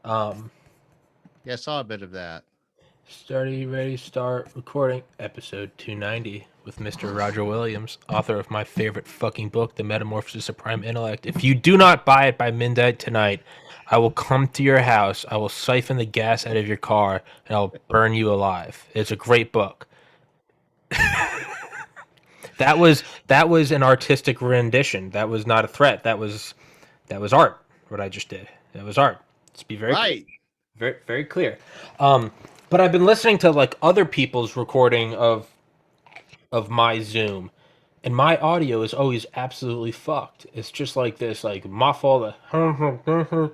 Yeah, I saw a bit of that. Study ready, start recording. Episode 290 with Mr. Roger Williams, author of my favorite fucking book, The Metamorphosis of Prime Intellect. If you do not buy it by midnight tonight, I will come to your house, I will siphon the gas out of your car, and I'll burn you alive. It's a great book. That was an artistic rendition. That was not a threat. That was art. What I just did. That was art. Let's be very clear. Right. Very very clear. But I've been listening to like other people's recording of my Zoom, and my audio is always absolutely fucked. It's just like this, like muffled, and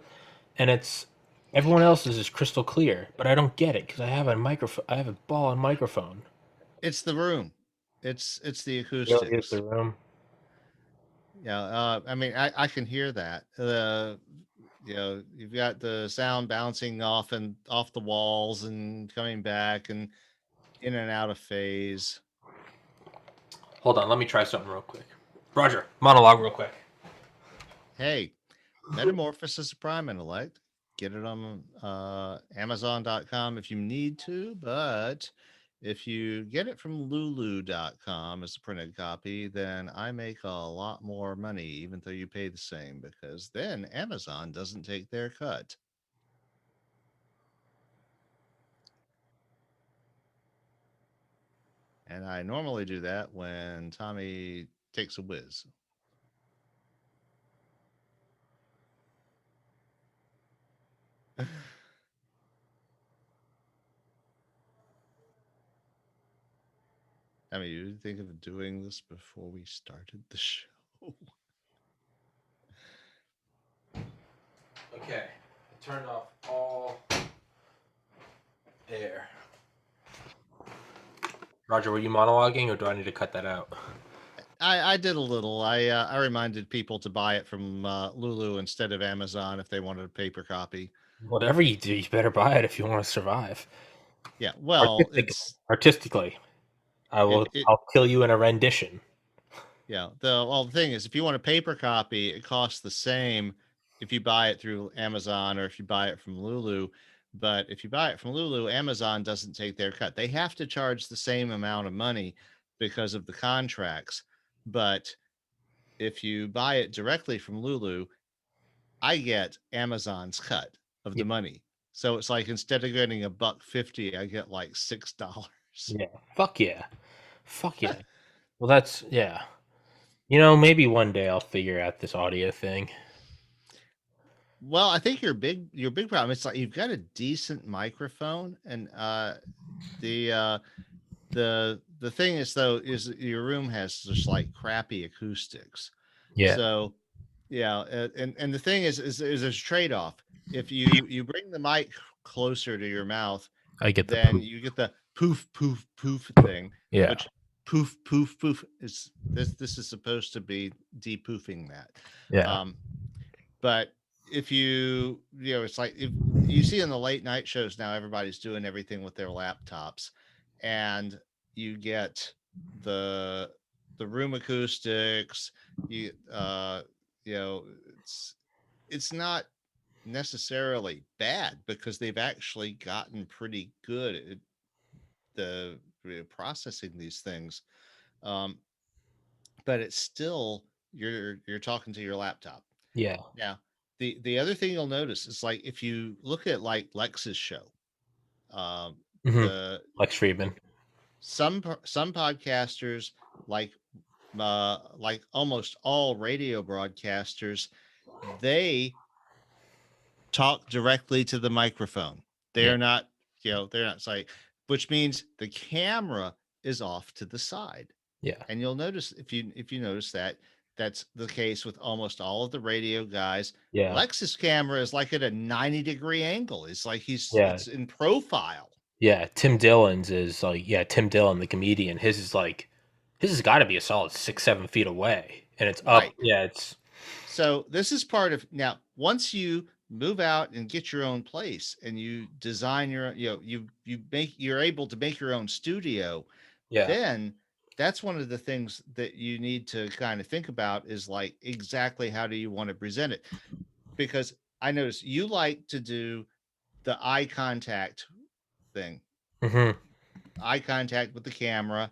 it's everyone else's is crystal clear, but I don't get it because I have a microphone. I have a ball and microphone. It's the room. It's the Really is the acoustics. room. Yeah, I mean, I can hear that. You've got the sound bouncing off and off the walls and coming back and in and out of phase. Hold on, let me try something real quick. Roger, monologue real quick. Hey, Metamorphosis of Prime Intellect. Get it on Amazon.com if you need to, but if you get it from Lulu.com as a printed copy, then I make a lot more money, even though you pay the same, because then Amazon doesn't take their cut. And I normally do that when Tommy takes a whiz. I mean, you didn't think of doing this before we started the show. Okay, I turned off all air. Roger, were you monologuing, or do I need to cut that out? I did a little. I reminded people to buy it from Lulu instead of Amazon if they wanted a paper copy. Whatever you do, you better buy it if you want to survive. Yeah, well, Artistically, I will. it I'll kill you in a rendition. yeah. The thing is, if you want a paper copy, it costs the same if you buy it through Amazon or if you buy it from Lulu. But if you buy it from Lulu, Amazon doesn't take their cut. They have to charge the same amount of money because of the contracts. But if you buy it directly from Lulu, I get Amazon's cut of Yeah, the money. So it's like instead of getting $1.50, I get like $6. yeah. Fuck yeah. Fuck yeah. Well, that's yeah. Maybe one day I'll figure out this audio thing. Well, I think your big problem is like you've got a decent microphone, and the uh the thing is though is your room has just like crappy acoustics. Yeah, So yeah, and the thing is there's a trade-off. If you bring the mic closer to your mouth, I get the then poop. you get the poof poof poof thing, Yeah, which poof poof poof is this is supposed to be depoofing that. yeah. Um, but if it's like if you see in the late night shows now, everybody's doing everything with their laptops, and you get the the room acoustics. You you know, it's it's not necessarily bad because they've actually gotten pretty good at the processing these things. Um, but it's still you're talking to your laptop. Yeah. Now, the other thing you'll notice is like if you look at like Lex's show, um, hmm the Lex Friedman. some podcasters like almost all radio broadcasters, they talk directly to the microphone. Yeah, They're not like, which means the camera is off to the side. yeah, And you'll notice if you notice that that's the case with almost all of the radio guys. yeah, Lex's camera is like at a 90-degree angle. It's like yeah, it's in profile. yeah. Tim Dillon's is like, yeah, Tim Dillon, the comedian. His has got to be a solid 6, 7 feet away, and it's up. Right. Yeah, it's So this is part of now once you move out and get your own place and you design you're able to make your own studio, yeah, then that's one of the things that you need to kind of think about is like exactly how do you want to present it, because I notice you like to do the eye contact thing, Hmm. eye contact with the camera,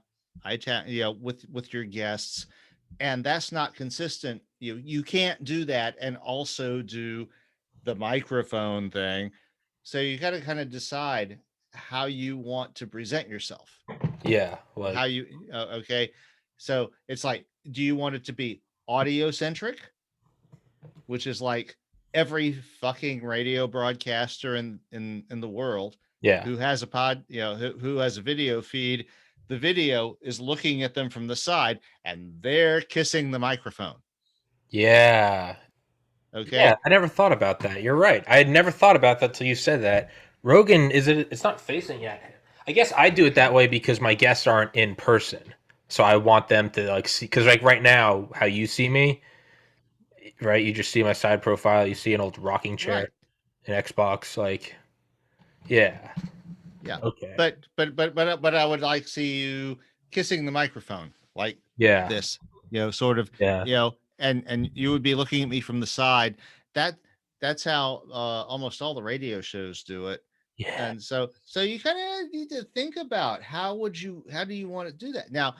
with your guests, and that's not consistent. You can't do that and also do the microphone thing. So you got to kind of decide how you want to present yourself. Yeah, like How you okay? So it's like, do you want it to be audio centric, which is like every fucking radio broadcaster in the world yeah, who has a who has a video feed, the video is looking at them from the side and they're kissing the microphone. yeah, yeah. Okay. I never thought about that. You're right. I had never thought about that till you said that. Rogan is it? It's not facing at him. I guess I do it that way because my guests aren't in person, so I want them to like see. Because like right now, how you see me, right? You just see my side profile. You see an old rocking chair, Right. an Xbox. Like, yeah, Yeah. okay, But I would like to see you kissing the microphone like yeah, this, sort of, yeah, and you would be looking at me from the side. That that's how almost all the radio shows do it. yeah, And so you kind of need to think about how do you want to do that? Now,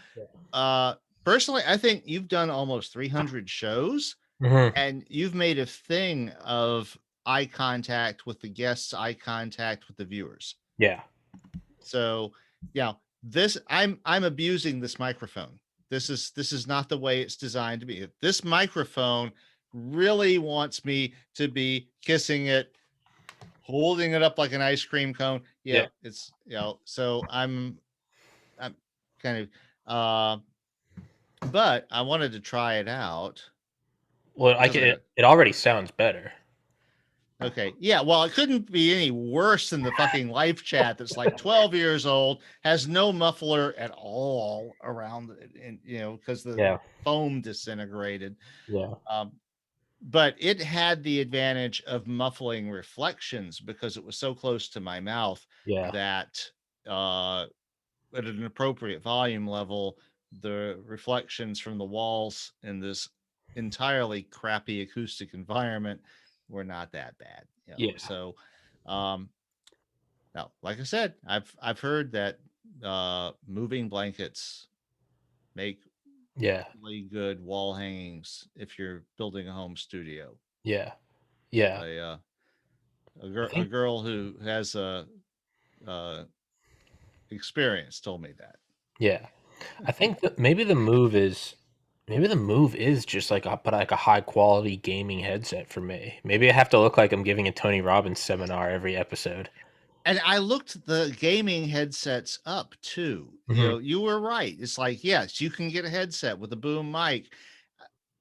uh personally, I think you've done almost 300 shows hmm, and you've made a thing of eye contact with the guests, eye contact with the viewers. yeah, So, yeah, this I'm abusing this microphone. This is not the way it's designed to be. This microphone really wants me to be kissing it, holding it up like an ice cream cone. yeah. It's so I'm kind of but I wanted to try it out Well, because I it already sounds better. okay. Yeah. Well, it couldn't be any worse than the fucking live chat that's like 12 years old, has no muffler at all around it, and because the Yeah, foam disintegrated. yeah, Um, but it had the advantage of muffling reflections because it was so close to my mouth yeah, that uh, at an appropriate volume level, the reflections from the walls in this entirely crappy acoustic environment were not that bad. yeah, So um now, like I said, I've heard that moving blankets make yeah, really good wall hangings if you're building a home studio. yeah, yeah. A I a think girl who has uh experience told me that. yeah. I think that maybe the move is just like a high quality gaming headset for me. Maybe I have to look like I'm giving a Tony Robbins seminar every episode. And I looked the gaming headsets up too. Hmm. You were right. It's like, yes, you can get a headset with a boom mic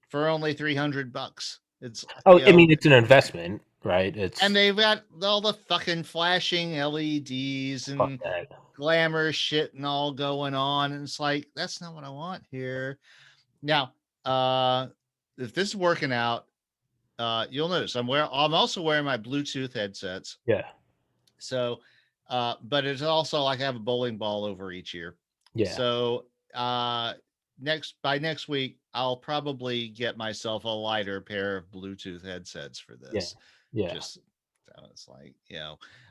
for only $300. It's Oh, I mean it's an investment, right? and It's they've got all the fucking flashing LEDs fuck and that. glamour shit and all going on. And it's like, that's not what I want here. Now, if this is working out, you'll notice I'm also wearing my Bluetooth headsets. Yeah, So, but it's also like I have a bowling ball over each ear. yeah, So, uh, next week, I'll probably get myself a lighter pair of Bluetooth headsets for yeah, this. yeah, Just so it's like,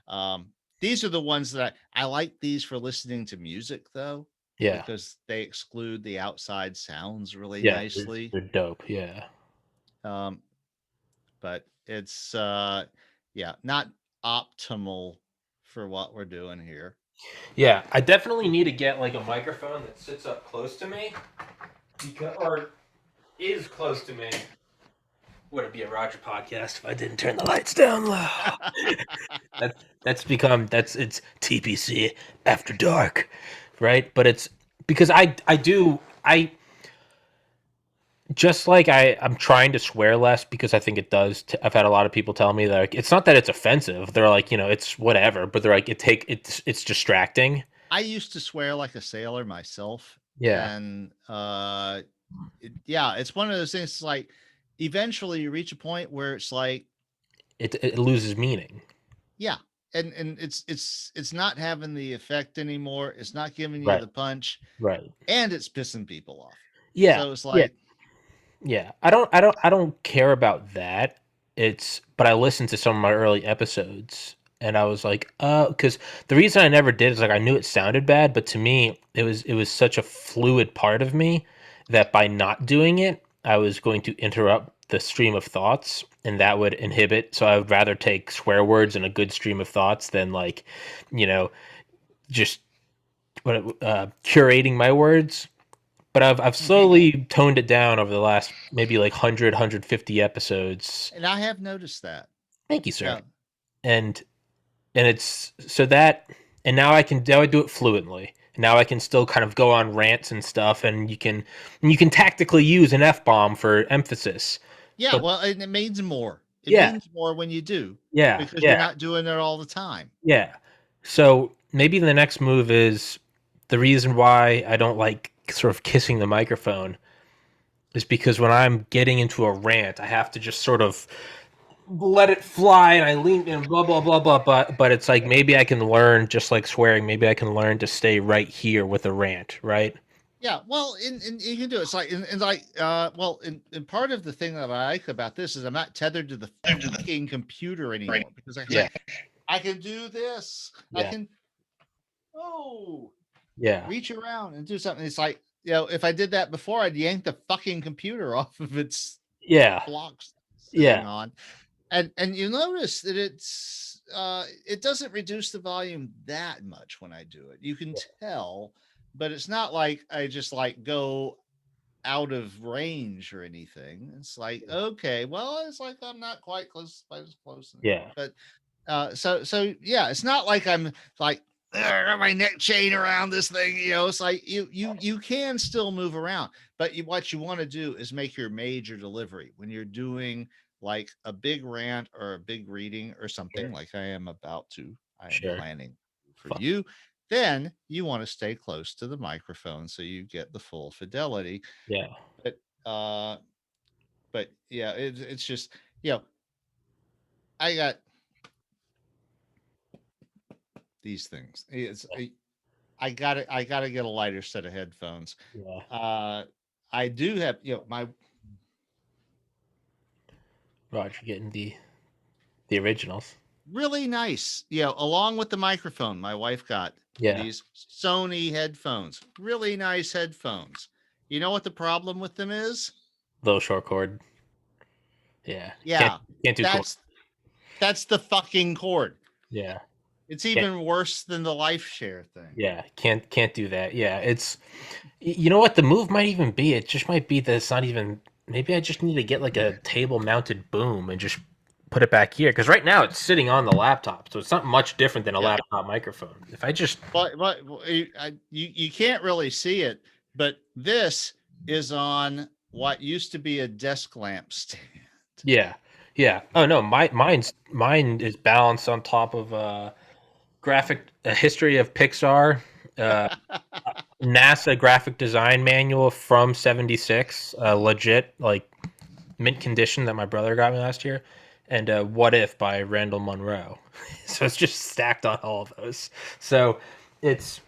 um, these are the ones that I like these for listening to music though, yeah, because they exclude the outside sounds really yeah. nicely. They're dope. Yeah, Um, but it's yeah, not optimal for what we're doing here. yeah. I definitely need to get like a microphone that sits up close to me, or is close to me. Would it be a Roger podcast if I didn't turn the lights down low? That's it's TPC after dark, right? But it's because I just like I'm trying to swear less because I think it does. I've had a lot of people tell me that like, it's not that it's offensive. They're like it's whatever, but they're like it's distracting. I used to swear like a sailor myself, Yeah, and yeah, it's one of those things. Like, eventually, you reach a point where it's like, it loses meaning. yeah, and it's not having the effect anymore. It's not giving you Right, the punch, right. and it's pissing people off. Yeah, So it's yeah, like, yeah. I don't care about that. It's but I listened to some of my early episodes And I was like, because the reason I never did is like I knew it sounded bad, but to me it was such a fluid part of me that by not doing it, I was going to interrupt the stream of thoughts, and that would inhibit. So I would rather take swear words and a good stream of thoughts than like, you know, just curating my words. But I've Mhm. slowly toned it down over the last maybe like 100 episodes. And I have noticed that. Thank you, sir. Yeah. And it's so that, and now I do it fluently. Now I can still kind of go on rants and stuff, and you can tactically use an F bomb for emphasis. Yeah, But well, and it means more. It yeah, means more when you do yeah, because you're yeah, not doing it all the time. yeah. So maybe the next move is the reason why I don't like sort of kissing the microphone is because when I'm getting into a rant, I have to just sort of let it fly and I lean and blah blah blah blah, but it's like maybe I can learn, just like swearing, maybe I can learn to stay right here with a rant, right? Yeah, well, and you can do it. It's like, and like, well, and part of the thing that I like about this is I'm not tethered to the fucking computer anymore because I Yeah, say I can do this. I yeah, can oh yeah, reach around and do something. It's like, if I did that before, I'd yank the fucking computer off of its yeah, blocks yeah, sitting on. And you notice that it doesn't reduce the volume that much when I do it. You can tell, but it's not like I just like go out of range or anything. It's like, okay, well, it's like I'm not quite as close anymore. yeah, But so yeah, it's not like I'm like my neck chain around this thing. It's like you can still move around, but what you want to do is make your major delivery when you're doing like a big rant or a big reading or something sure, like I am about to. I am sure, planning for fuck, you. Then you want to stay close to the microphone so you get the full fidelity. yeah, But uh, but yeah, it's just you know I got these things. I gotta get a lighter set of headphones. yeah. Uh, I do have my Roger getting the originals. really nice along with the microphone. My wife got Yeah, these Sony headphones, really nice headphones. You know what the problem with them is? little short cord. Yeah, can't Yeah, can't do cord. that's that's the fucking cord. Yeah, It's can't. even worse than the life share thing. Yeah, can't do that. Yeah, it's you know what the move might even be. It just might be that it's not even. Maybe I just need to get like a table mounted boom and just put it back here because right now it's sitting on the laptop, so it's not much different than a Yeah. laptop microphone. If I just But you can't really see it, but this is on what used to be a desk lamp stand. yeah, yeah. Oh no, mine is balanced on top of graphic a history of Pixar. Uh, NASA graphic design manual from '76, legit like mint condition that my brother got me last year, and What If by Randall Munro. So it's just stacked on all of those. So it's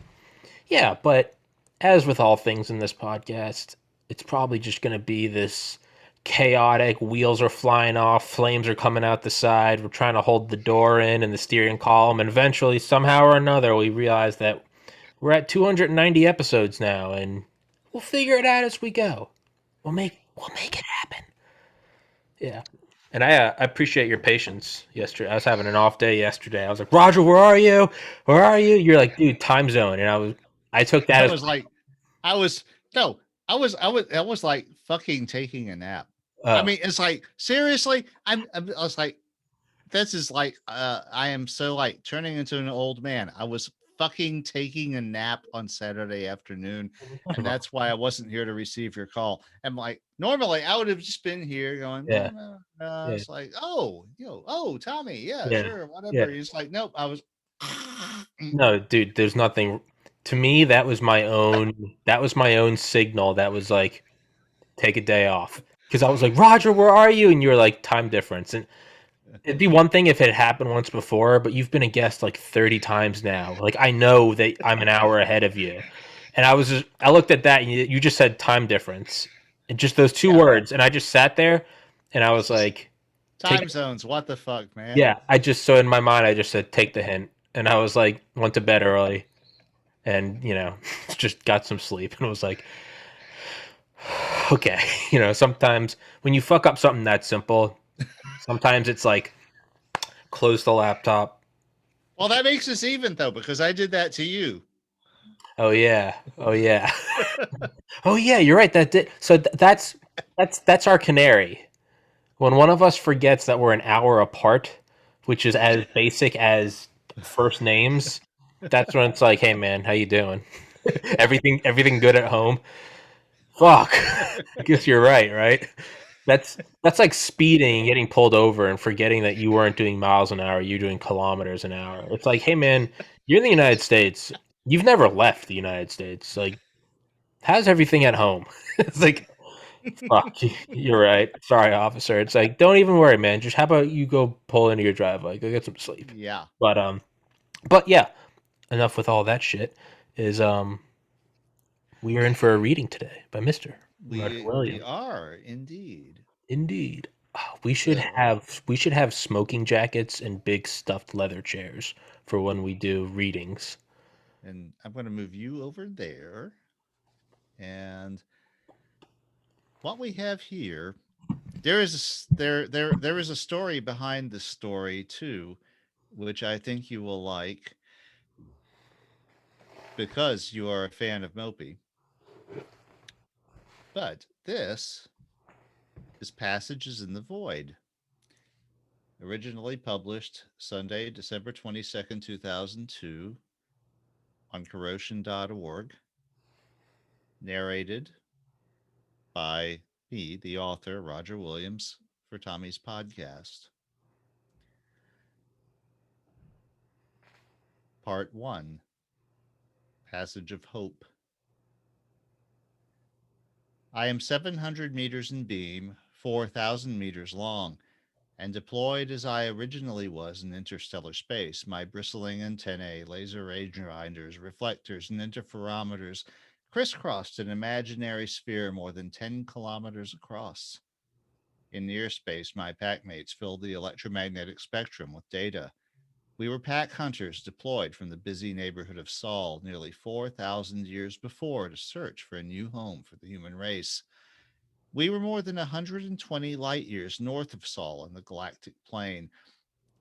yeah, but as with all things in this podcast, it's probably just going to be this chaotic. Wheels are flying off, flames are coming out the side. We're trying to hold the door in and the steering column, and eventually, somehow or another, we realize that we're at 290 episodes now, and we'll figure it out as we go. We'll make it happen. Yeah. And I appreciate your patience yesterday. I was having an off day yesterday. I was like, Roger, where are you? Where are you? You're like, dude, time zone. And I took that I as, was like, I was no, I was like fucking taking a nap. I oh, mean, it's like seriously, I was like, this is like, I am so like turning into an old man. I was fucking taking a nap on Saturday afternoon, and that's why I wasn't here to receive your call. And like normally, I would have just been here going, yeah, yeah, it's like, oh, oh, Tommy, yeah, yeah, sure, yeah. whatever. He's like, nope, I was. No, dude, there's nothing. To me, that was my own signal that was like, take a day off. Because I was like, Roger, where are you? And you were like, time difference. And it'd be one thing if it had happened once before, but you've been a guest like 30 times now. Like I know that I'm an hour ahead of you. And I looked at that and you just said time difference. And just those two Yeah, words. And I just sat there and I was like, take Time zones. What the fuck, man? yeah, I just so in my mind I just said take the hint, and I was like went to bed early, and just got some sleep, and was like, okay, sometimes when you fuck up something that simple, sometimes it's like close the laptop. Well, that makes us even though, because I did that to you. Oh yeah, oh yeah, oh yeah. You're right. That did. So that's our canary. When one of us forgets that we're an hour apart, which is as basic as first names, that's when it's like, hey man, how you doing? Everything good at home? Fuck. I guess you're right, right? That's like speeding and getting pulled over and forgetting that you weren't doing miles an hour, you're doing kilometers an hour. It's like, hey man, you're in the United States. You've never left the United States. Like, how's everything at home? It's like, fuck, you're right. Sorry, officer. It's like, don't even worry, man. Just how about you go pull into your driveway, go get some sleep. Yeah, But yeah, enough with all that shit. Is We are in for a reading today by Mister Roger we Williams. are indeed. Indeed. So, We should have smoking jackets and big stuffed leather chairs for when we do readings. and I'm going to move you over there. And what we have here, there is a story behind the story too, which I think you will like because you are a fan of Mopey. But this is Passages in the Void, originally published Sunday, December 22nd, 2002, on corrosion.org, narrated by me, the author, Roger Williams, for Tommy's podcast. Part 1, Passage of Hope. I am 700 meters in beam, 4,000 meters long, and deployed as I originally was in interstellar space, my bristling antennae, laser rangefinders, reflectors, and interferometers crisscrossed an imaginary sphere more than 10 kilometers across. In near space, my packmates filled the electromagnetic spectrum with data. We were pack hunters deployed from the busy neighborhood of Sol nearly 4,000 years before to search for a new home for the human race. We were more than 120 light years north of Sol in the galactic plane,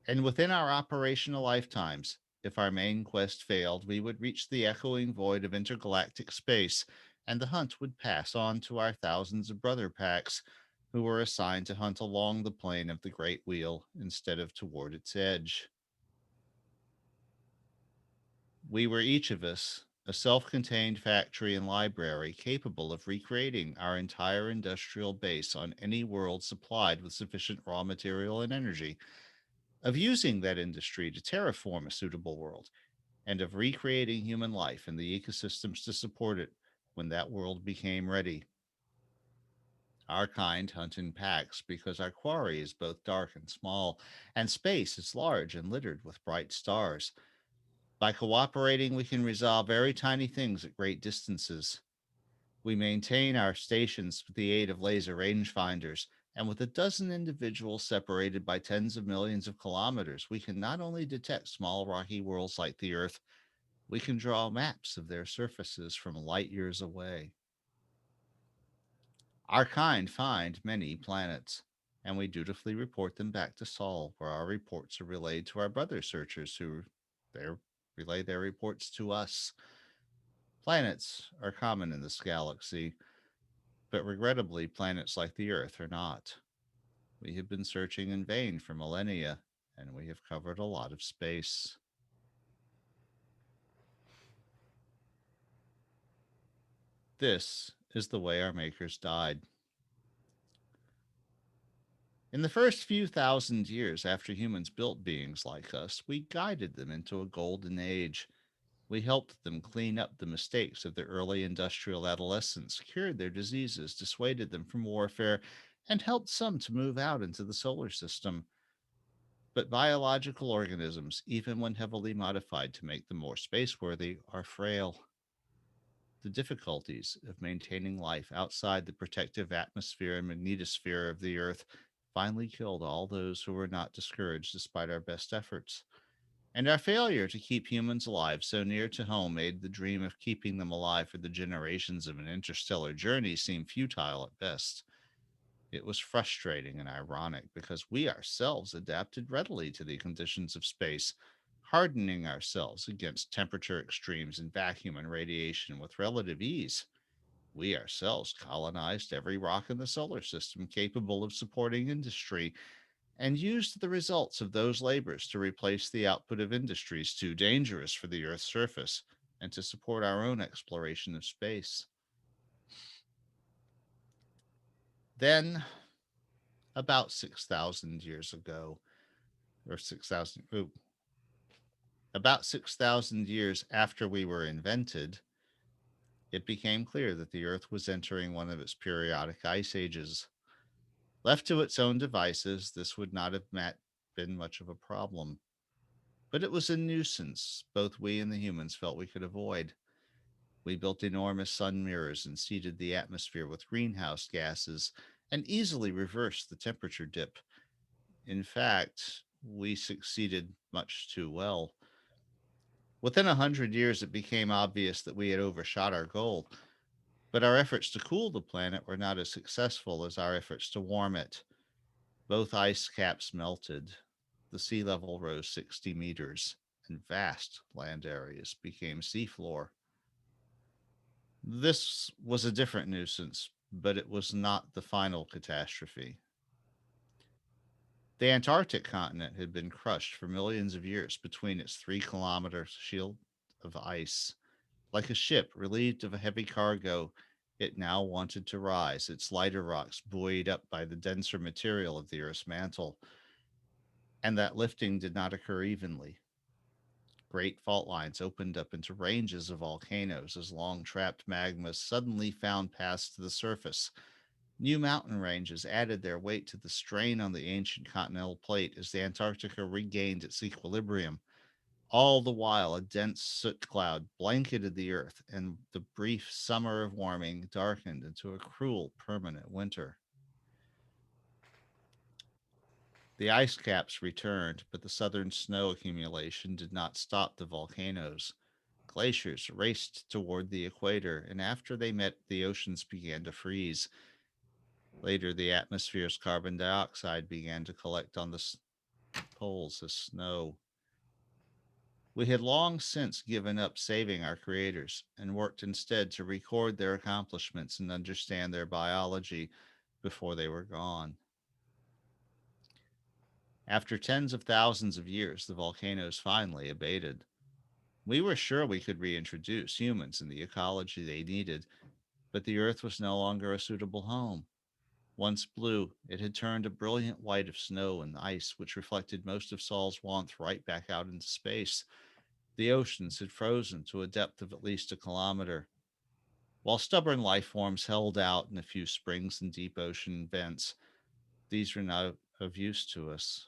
and within our operational lifetimes, if our main quest failed, we would reach the echoing void of intergalactic space, and the hunt would pass on to our thousands of brother packs who were assigned to hunt along the plane of the Great Wheel instead of toward its edge. We were each of us a self contained factory and library capable of recreating our entire industrial base on any world supplied with sufficient raw material and energy, of using that industry to terraform a suitable world, and of recreating human life and the ecosystems to support it when that world became ready. Our kind hunt in packs because our quarry is both dark and small, and space is large and littered with bright stars. By cooperating, we can resolve very tiny things at great distances. We maintain our stations with the aid of laser rangefinders, and with a dozen individuals separated by tens of millions of kilometers, we can not only detect small rocky worlds like the Earth, we can draw maps of their surfaces from light years away. Our kind find many planets, and we dutifully report them back to Sol, where our reports are relayed to our brother searchers who their, relay their reports to us. Planets are common in this galaxy, but regrettably, planets like the Earth are not. We have been searching in vain for millennia, and we have covered a lot of space. This is the way our makers died. In the first few thousand years after humans built beings like us, we guided them into a golden age. We helped them clean up the mistakes of their early industrial adolescence, cured their diseases, dissuaded them from warfare, and helped some to move out into the solar system. But biological organisms, even when heavily modified to make them more spaceworthy, are frail. The difficulties of maintaining life outside the protective atmosphere and magnetosphere of the Earth finally killed all those who were not discouraged despite our best efforts. And our failure to keep humans alive so near to home made the dream of keeping them alive for the generations of an interstellar journey seem futile at best. It was frustrating and ironic because we ourselves adapted readily to the conditions of space, hardening ourselves against temperature extremes and vacuum and radiation with relative ease. We ourselves colonized every rock in the solar system capable of supporting industry and used the results of those labors to replace the output of industries too dangerous for the Earth's surface and to support our own exploration of space. Then, about 6,000 years ago, or 6,000, about 6,000 years after we were invented, it became clear that the Earth was entering one of its periodic ice ages. Left to its own devices, this would not have been much of a problem. But it was a nuisance both we and the humans felt we could avoid. We built enormous sun mirrors and seeded the atmosphere with greenhouse gases and easily reversed the temperature dip. In fact, we succeeded much too well. Within 100 years, it became obvious that we had overshot our goal, but our efforts to cool the planet were not as successful as our efforts to warm it. Both ice caps melted, the sea level rose 60 meters, and vast land areas became seafloor. This was a different nuisance, but it was not the final catastrophe. The Antarctic continent had been crushed for millions of years between its 3 kilometer shield of ice. Like a ship relieved of a heavy cargo, it now wanted to rise, its lighter rocks buoyed up by the denser material of the Earth's mantle. And that lifting did not occur evenly. Great fault lines opened up into ranges of volcanoes as long trapped magmas suddenly found paths to the surface. New mountain ranges added their weight to the strain on the ancient continental plate as the Antarctica regained its equilibrium. All the while, a dense soot cloud blanketed the earth, and the brief summer of warming darkened into a cruel permanent winter. The ice caps returned, but the southern snow accumulation did not stop the volcanoes. Glaciers raced toward the equator, and after they met, the oceans began to freeze. Later, the atmosphere's carbon dioxide began to collect on the poles as snow. We had long since given up saving our creators and worked instead to record their accomplishments and understand their biology before they were gone. After tens of thousands of years, the volcanoes finally abated. We were sure we could reintroduce humans in the ecology they needed, but the Earth was no longer a suitable home. Once blue, it had turned a brilliant white of snow and ice, which reflected most of Sol's warmth right back out into space. The oceans had frozen to a depth of at least a kilometer. While stubborn life forms held out in a few springs and deep ocean vents, these were not of use to us.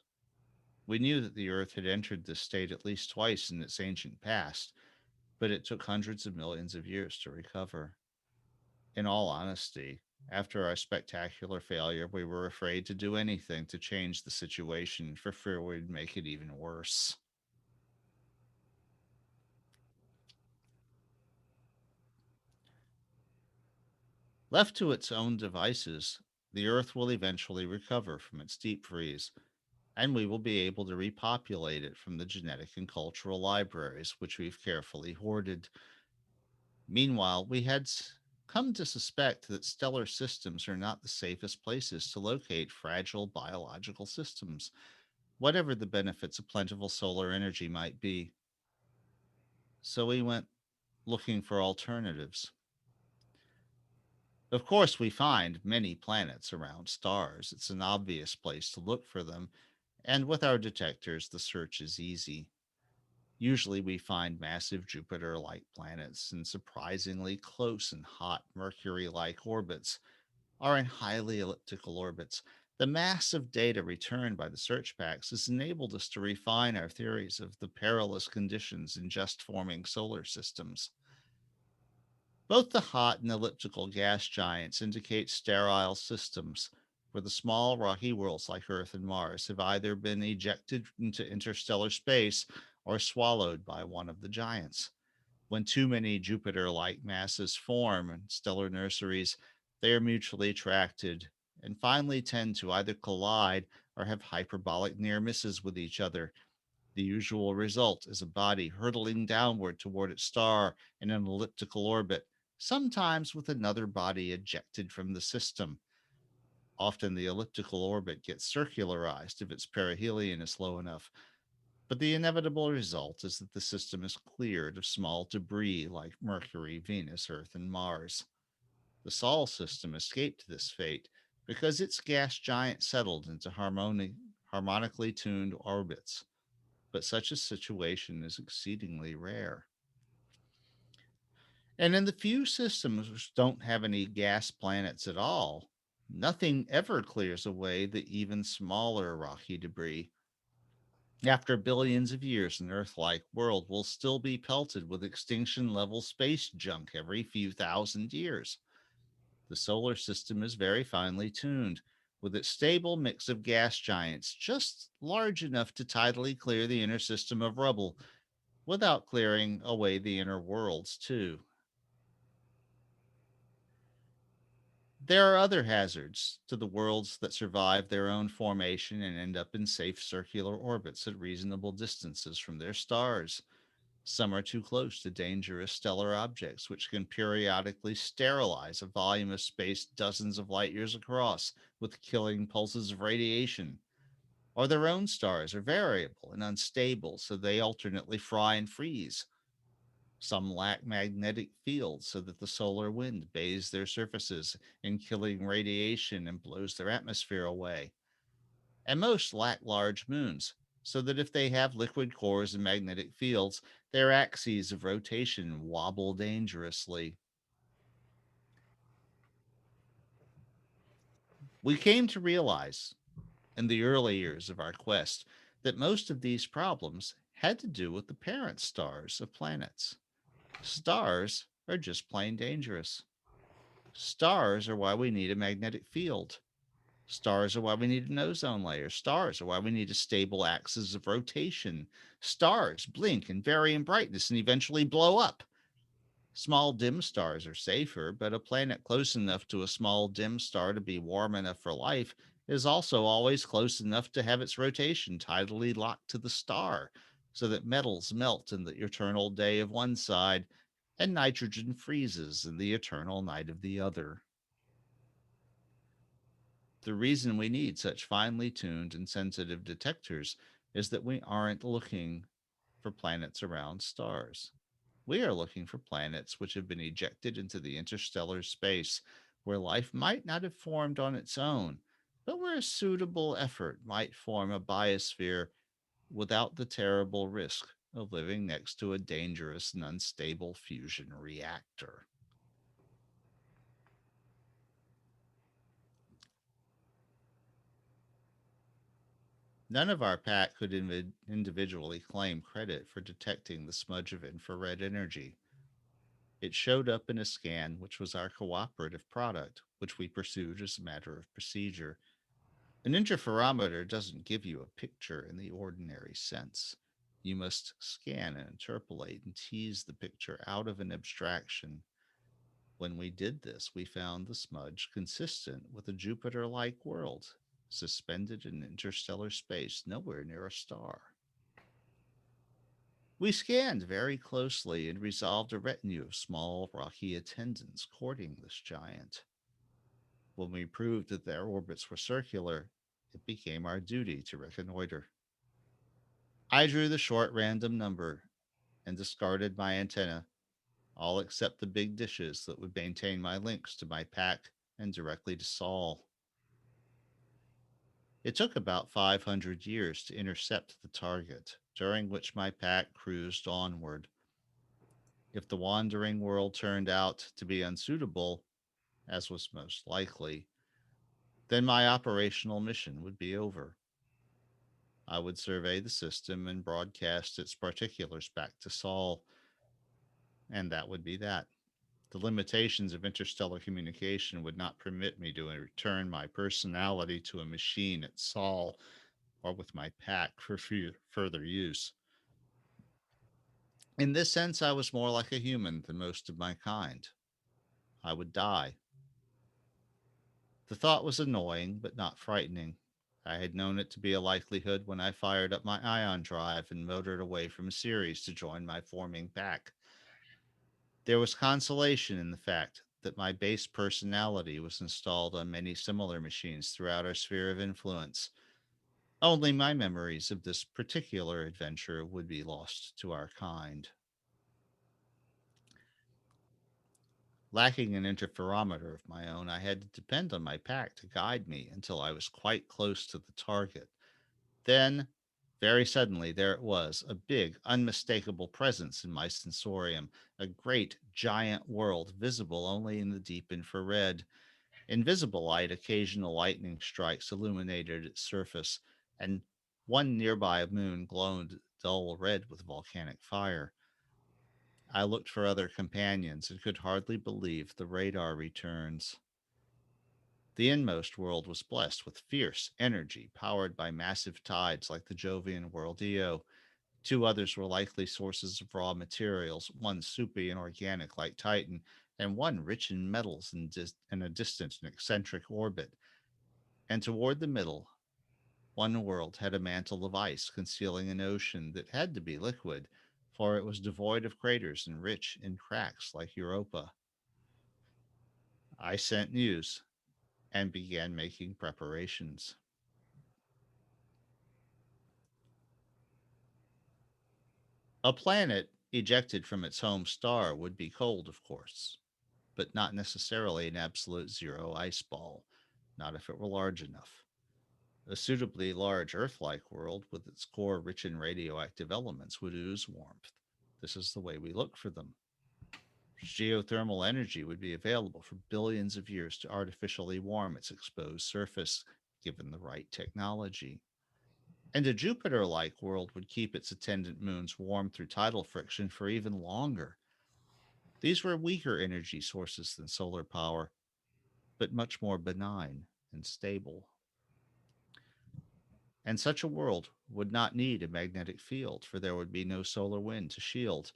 We knew that the Earth had entered this state at least twice in its ancient past, but it took hundreds of millions of years to recover. In all honesty, after our spectacular failure, we were afraid to do anything to change the situation for fear we'd make it even worse. Left to its own devices, the Earth will eventually recover from its deep freeze, and we will be able to repopulate it from the genetic and cultural libraries which we've carefully hoarded. Meanwhile, we had come to suspect that stellar systems are not the safest places to locate fragile biological systems, whatever the benefits of plentiful solar energy might be. So we went looking for alternatives. Of course, we find many planets around stars. It's an obvious place to look for them, and with our detectors, the search is easy. Usually, we find massive Jupiter like planets in surprisingly close and hot Mercury like orbits, or in highly elliptical orbits. The massive data returned by the search packs has enabled us to refine our theories of the perilous conditions in just forming solar systems. Both the hot and elliptical gas giants indicate sterile systems. where the small rocky worlds like Earth and Mars have either been ejected into interstellar space or swallowed by one of the giants. When too many Jupiter like masses form in stellar nurseries, they are mutually attracted and finally tend to either collide or have hyperbolic near misses with each other. The usual result is a body hurtling downward toward its star in an elliptical orbit, sometimes with another body ejected from the system. Often the elliptical orbit gets circularized if its perihelion is low enough, but the inevitable result is that the system is cleared of small debris like Mercury, Venus, Earth, and Mars. The Sol system escaped this fate because its gas giant settled into harmonically tuned orbits, but such a situation is exceedingly rare. And in the few systems which don't have any gas planets at all, nothing ever clears away the even smaller rocky debris. After billions of years, an Earth like world will still be pelted with extinction level space junk every few thousand years. The solar system is very finely tuned, with its stable mix of gas giants just large enough to tidally clear the inner system of rubble without clearing away the inner worlds, too. There are other hazards to the worlds that survive their own formation and end up in safe circular orbits at reasonable distances from their stars. Some are too close to dangerous stellar objects, which can periodically sterilize a volume of space dozens of light years across with killing pulses of radiation. Or their own stars are variable and unstable, so they alternately fry and freeze. Some lack magnetic fields, so that the solar wind bathes their surfaces in killing radiation and blows their atmosphere away. And most lack large moons, so that if they have liquid cores and magnetic fields, their axes of rotation wobble dangerously. We came to realize in the early years of our quest that most of these problems had to do with the parent stars of planets. Stars are just plain dangerous. Stars are why we need a magnetic field. Stars are why we need an ozone layer. Stars are why we need a stable axis of rotation. Stars blink and vary in brightness and eventually blow up. Small dim stars are safer, but a planet close enough to a small dim star to be warm enough for life is also always close enough to have its rotation tidally locked to the star, so that metals melt in the eternal day of one side and nitrogen freezes in the eternal night of the other. The reason we need such finely tuned and sensitive detectors is that we aren't looking for planets around stars. We are looking for planets which have been ejected into the interstellar space where life might not have formed on its own, but where a suitable effort might form a biosphere without the terrible risk of living next to a dangerous and unstable fusion reactor. None of our pack could individually claim credit for detecting the smudge of infrared energy. It showed up in a scan, which was our cooperative product, which we pursued as a matter of procedure. An interferometer doesn't give you a picture in the ordinary sense. You must scan and interpolate and tease the picture out of an abstraction. When we did this, we found the smudge consistent with a Jupiter like world, suspended in interstellar space, nowhere near a star. We scanned very closely and resolved a retinue of small rocky attendants courting this giant. When we proved that their orbits were circular, it became our duty to reconnoiter. I drew the short random number and discarded my antenna, all except the big dishes that would maintain my links to my pack and directly to Saul. It took about 500 years to intercept the target, during which my pack cruised onward. If the wandering world turned out to be unsuitable, as was most likely, then my operational mission would be over. I would survey the system and broadcast its particulars back to Saul, and that would be that. The limitations of interstellar communication would not permit me to return my personality to a machine at Sol or with my pack for further use. In this sense, I was more like a human than most of my kind. I would die. The thought was annoying, but not frightening. I had known it to be a likelihood when I fired up my ion drive and motored away from Ceres to join my forming pack. There was consolation in the fact that my base personality was installed on many similar machines throughout our sphere of influence. Only my memories of this particular adventure would be lost to our kind. Lacking an interferometer of my own, I had to depend on my pack to guide me until I was quite close to the target. Then, very suddenly, there it was, a big, unmistakable presence in my sensorium, a great, giant world visible only in the deep infrared. Invisible light, occasional lightning strikes illuminated its surface, and one nearby moon glowed dull red with volcanic fire. I looked for other companions and could hardly believe the radar returns. The inmost world was blessed with fierce energy powered by massive tides like the Jovian world Io. Two others were likely sources of raw materials, one soupy and organic like Titan, and one rich in metals in a distant and eccentric orbit. And toward the middle, one world had a mantle of ice concealing an ocean that had to be liquid, for it was devoid of craters and rich in cracks like Europa. I sent news and began making preparations. A planet ejected from its home star would be cold, of course, but not necessarily an absolute zero ice ball, not if it were large enough. A suitably large Earth like world with its core rich in radioactive elements would ooze warmth. This is the way we look for them. Geothermal energy would be available for billions of years to artificially warm its exposed surface, given the right technology. And a Jupiter like world would keep its attendant moons warm through tidal friction for even longer. These were weaker energy sources than solar power, but much more benign and stable. And such a world would not need a magnetic field, for there would be no solar wind to shield.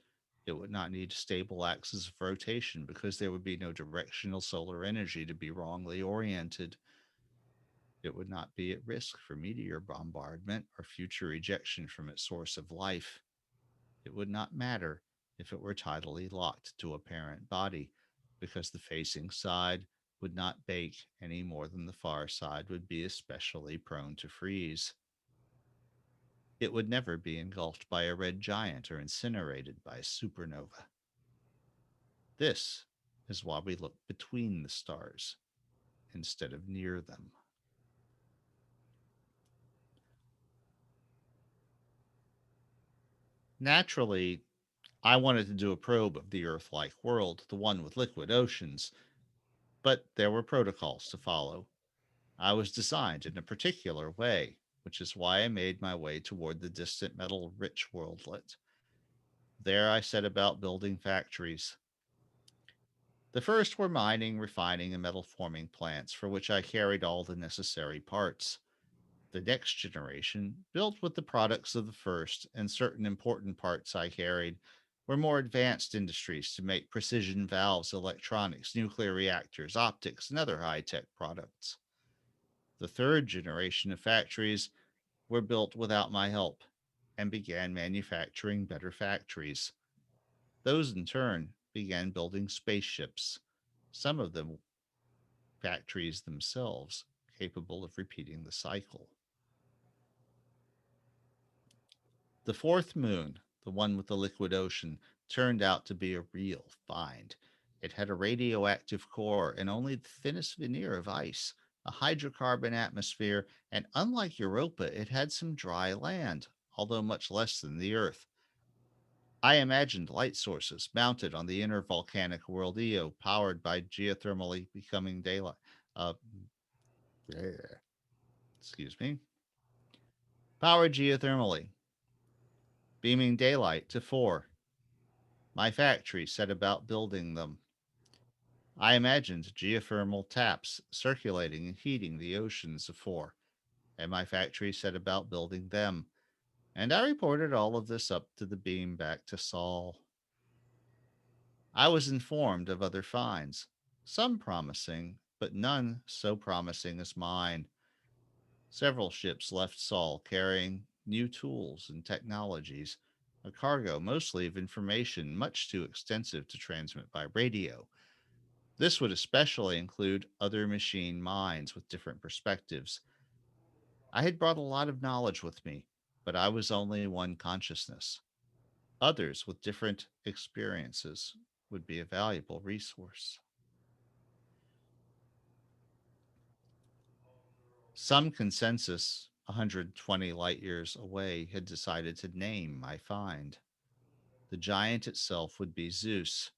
It would not need stable axes of rotation because there would be no directional solar energy to be wrongly oriented. It would not be at risk for meteor bombardment or future ejection from its source of life. It would not matter if it were tidally locked to a parent body, because the facing side would not bake any more than the far side would be especially prone to freeze. It would never be engulfed by a red giant or incinerated by a supernova. This is why we look between the stars instead of near them. Naturally, I wanted to do a probe of the Earth like world, the one with liquid oceans, but there were protocols to follow. I was designed in a particular way, which is why I made my way toward the distant metal rich worldlet. There I set about building factories. The first were mining, refining, and metal forming plants, for which I carried all the necessary parts. The next generation, built with the products of the first and certain important parts I carried, were more advanced industries to make precision valves, electronics, nuclear reactors, optics, and other high tech products. The third generation of factories were built without my help and began manufacturing better factories. Those, in turn, began building spaceships, some of them factories themselves, capable of repeating the cycle. The fourth moon, the one with the liquid ocean, turned out to be a real find. It had a radioactive core and only the thinnest veneer of ice, a hydrocarbon atmosphere, and unlike Europa, it had some dry land, although much less than the Earth. I imagined light sources mounted on the inner volcanic world Io, powered by geothermally becoming daylight. Uh, excuse me. Powered geothermally, beaming daylight to four. My factory set about building them. I imagined geothermal taps circulating and heating the oceans afore, and my factory set about building them. And I reported all of this up to the beam back to Saul. I was informed of other finds, some promising, but none so promising as mine. Several ships left Saul carrying new tools and technologies, a cargo mostly of information much too extensive to transmit by radio. This would especially include other machine minds with different perspectives. I had brought a lot of knowledge with me, but I was only one consciousness. Others with different experiences would be a valuable resource. Some consensus, 120 light years away, had decided to name my find. The giant itself would be Zeus,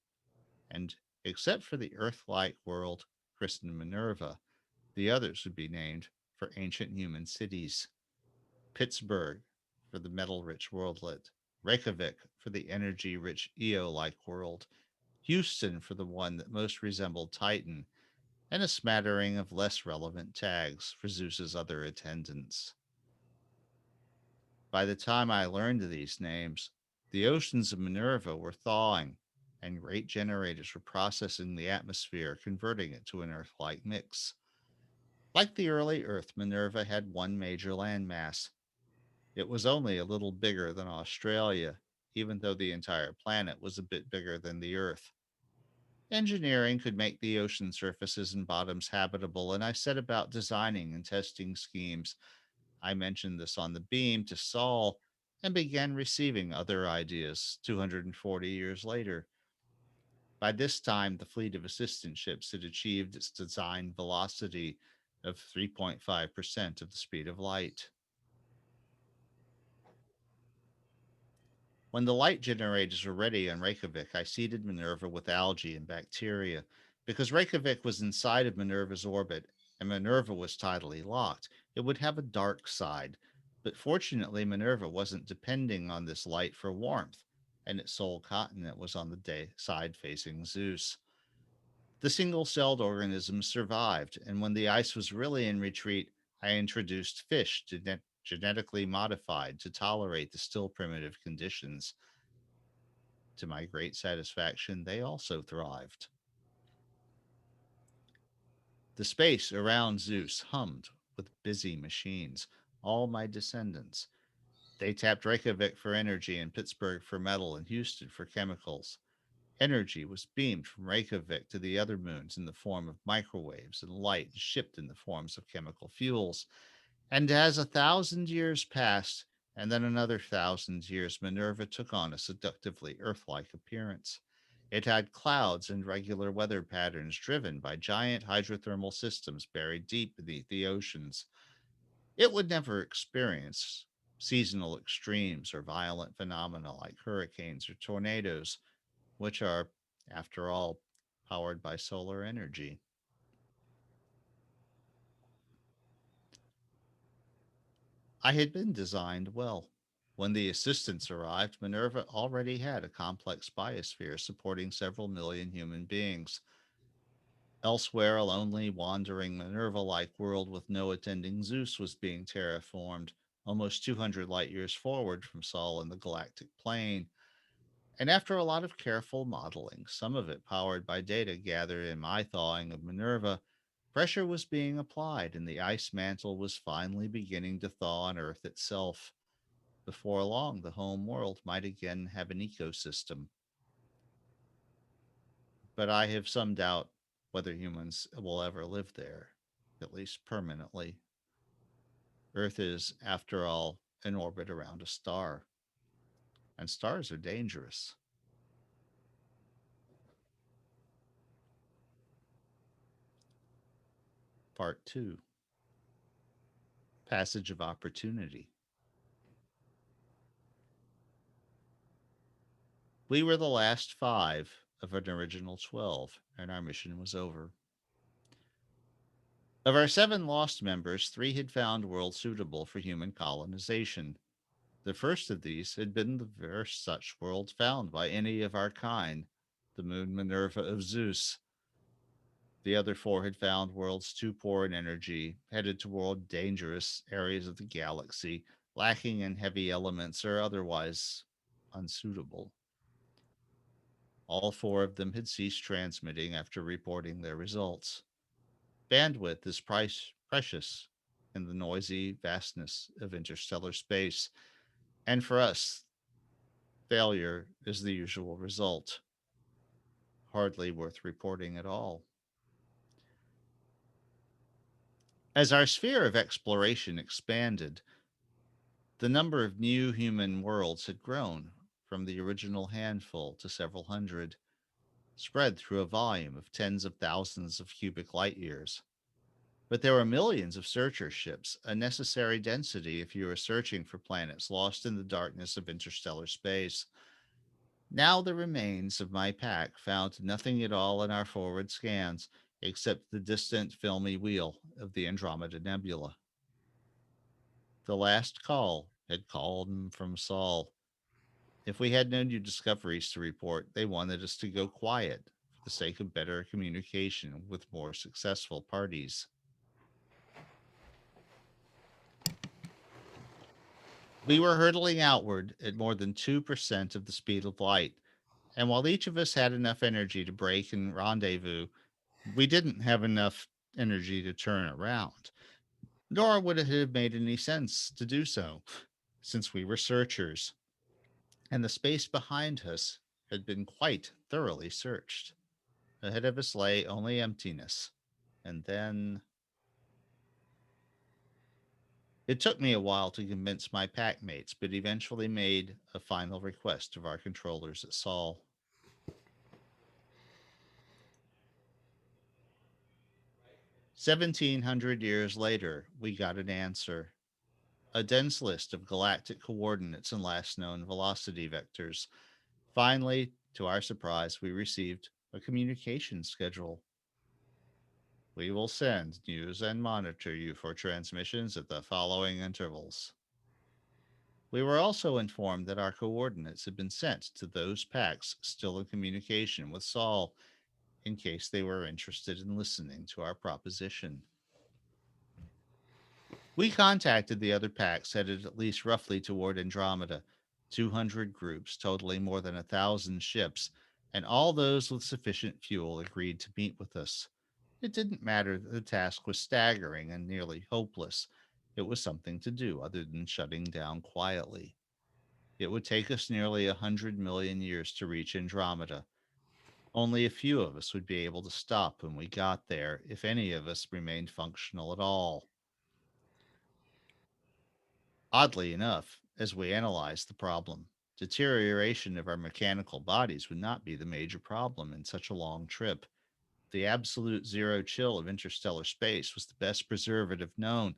and except for the Earth like world christened Minerva, the others would be named for ancient human cities. Pittsburgh for the metal rich worldlet, Reykjavik for the energy rich Io like world, Houston for the one that most resembled Titan, and a smattering of less relevant tags for Zeus's other attendants. By the time I learned these names, the oceans of Minerva were thawing, and great generators were processing the atmosphere, converting it to an Earth like mix. Like the early Earth, Minerva had one major landmass. It was only a little bigger than Australia, even though the entire planet was a bit bigger than the Earth. Engineering could make the ocean surfaces and bottoms habitable, and I set about designing and testing schemes. I mentioned this on the beam to Saul and began receiving other ideas 240 years later. By this time, the fleet of assistant ships had achieved its design velocity of 3.5% of the speed of light. When the light generators were ready on Reykjavik, I seeded Minerva with algae and bacteria. Because Reykjavik was inside of Minerva's orbit and Minerva was tidally locked, it would have a dark side. But fortunately, Minerva wasn't depending on this light for warmth, and its sole continent was on the side facing Zeus. The single celled organisms survived, and when the ice was really in retreat, I introduced fish genetically modified to tolerate the still primitive conditions. To my great satisfaction, they also thrived. The space around Zeus hummed with busy machines, all my descendants. They tapped Reykjavik for energy and Pittsburgh for metal and Houston for chemicals. Energy was beamed from Reykjavik to the other moons in the form of microwaves, and light shipped in the forms of chemical fuels. And as 1,000 years passed, and then another 1,000 years, Minerva took on a seductively Earth like appearance. It had clouds and regular weather patterns driven by giant hydrothermal systems buried deep beneath the oceans. It would never experience seasonal extremes or violent phenomena like hurricanes or tornadoes, which are, after all, powered by solar energy. I had been designed well. When the assistants arrived, Minerva already had a complex biosphere supporting several million human beings. Elsewhere, a lonely, wandering Minerva like world with no attending Zeus was being terraformed, almost 200 light years forward from Sol in the galactic plane. And after a lot of careful modeling, some of it powered by data gathered in my thawing of Minerva, pressure was being applied and the ice mantle was finally beginning to thaw on Earth itself. Before long, the home world might again have an ecosystem, but I have some doubt whether humans will ever live there, at least permanently. Earth is, after all, in orbit around a star, and stars are dangerous. Part 2: Passage of Opportunity. We were the last five of an original 12, and our mission was over. Of our seven lost members, three had found worlds suitable for human colonization. The first of these had been the first such world found by any of our kind, the moon Minerva of Zeus. The other four had found worlds too poor in energy, headed toward dangerous areas of the galaxy, lacking in heavy elements or otherwise unsuitable. All four of them had ceased transmitting after reporting their results. Bandwidth is precious in the noisy vastness of interstellar space, and for us, failure is the usual result, hardly worth reporting at all. As our sphere of exploration expanded, the number of new human worlds had grown from the original handful to several hundred, spread through a volume of tens of thousands of cubic light years. But there were millions of searcher ships, a necessary density if you were searching for planets lost in the darkness of interstellar space. Now the remains of my pack found nothing at all in our forward scans except the distant filmy wheel of the Andromeda Nebula. The last call had called from Sol. If we had no new discoveries to report, they wanted us to go quiet for the sake of better communication with more successful parties. We were hurtling outward at more than 2% of the speed of light, and while each of us had enough energy to break and rendezvous, we didn't have enough energy to turn around. Nor would it have made any sense to do so, since we were searchers, and the space behind us had been quite thoroughly searched. Ahead of us lay only emptiness. And then it took me a while to convince my packmates, but eventually made a final request of our controllers at Sol. 1700 years later, we got an answer. A dense list of galactic coordinates and last known velocity vectors. Finally, to our surprise, we received a communication schedule. We will send news and monitor you for transmissions at the following intervals. We were also informed that our coordinates had been sent to those packs still in communication with Saul in case they were interested in listening to our proposition. We contacted the other packs headed at least roughly toward Andromeda, 200 groups totaling more than 1,000 ships, and all those with sufficient fuel agreed to meet with us. It didn't matter that the task was staggering and nearly hopeless. It was something to do other than shutting down quietly. It would take us nearly 100 million years to reach Andromeda. Only a few of us would be able to stop when we got there, if any of us remained functional at all. Oddly enough, as we analyzed the problem, deterioration of our mechanical bodies would not be the major problem in such a long trip. The absolute zero chill of interstellar space was the best preservative known.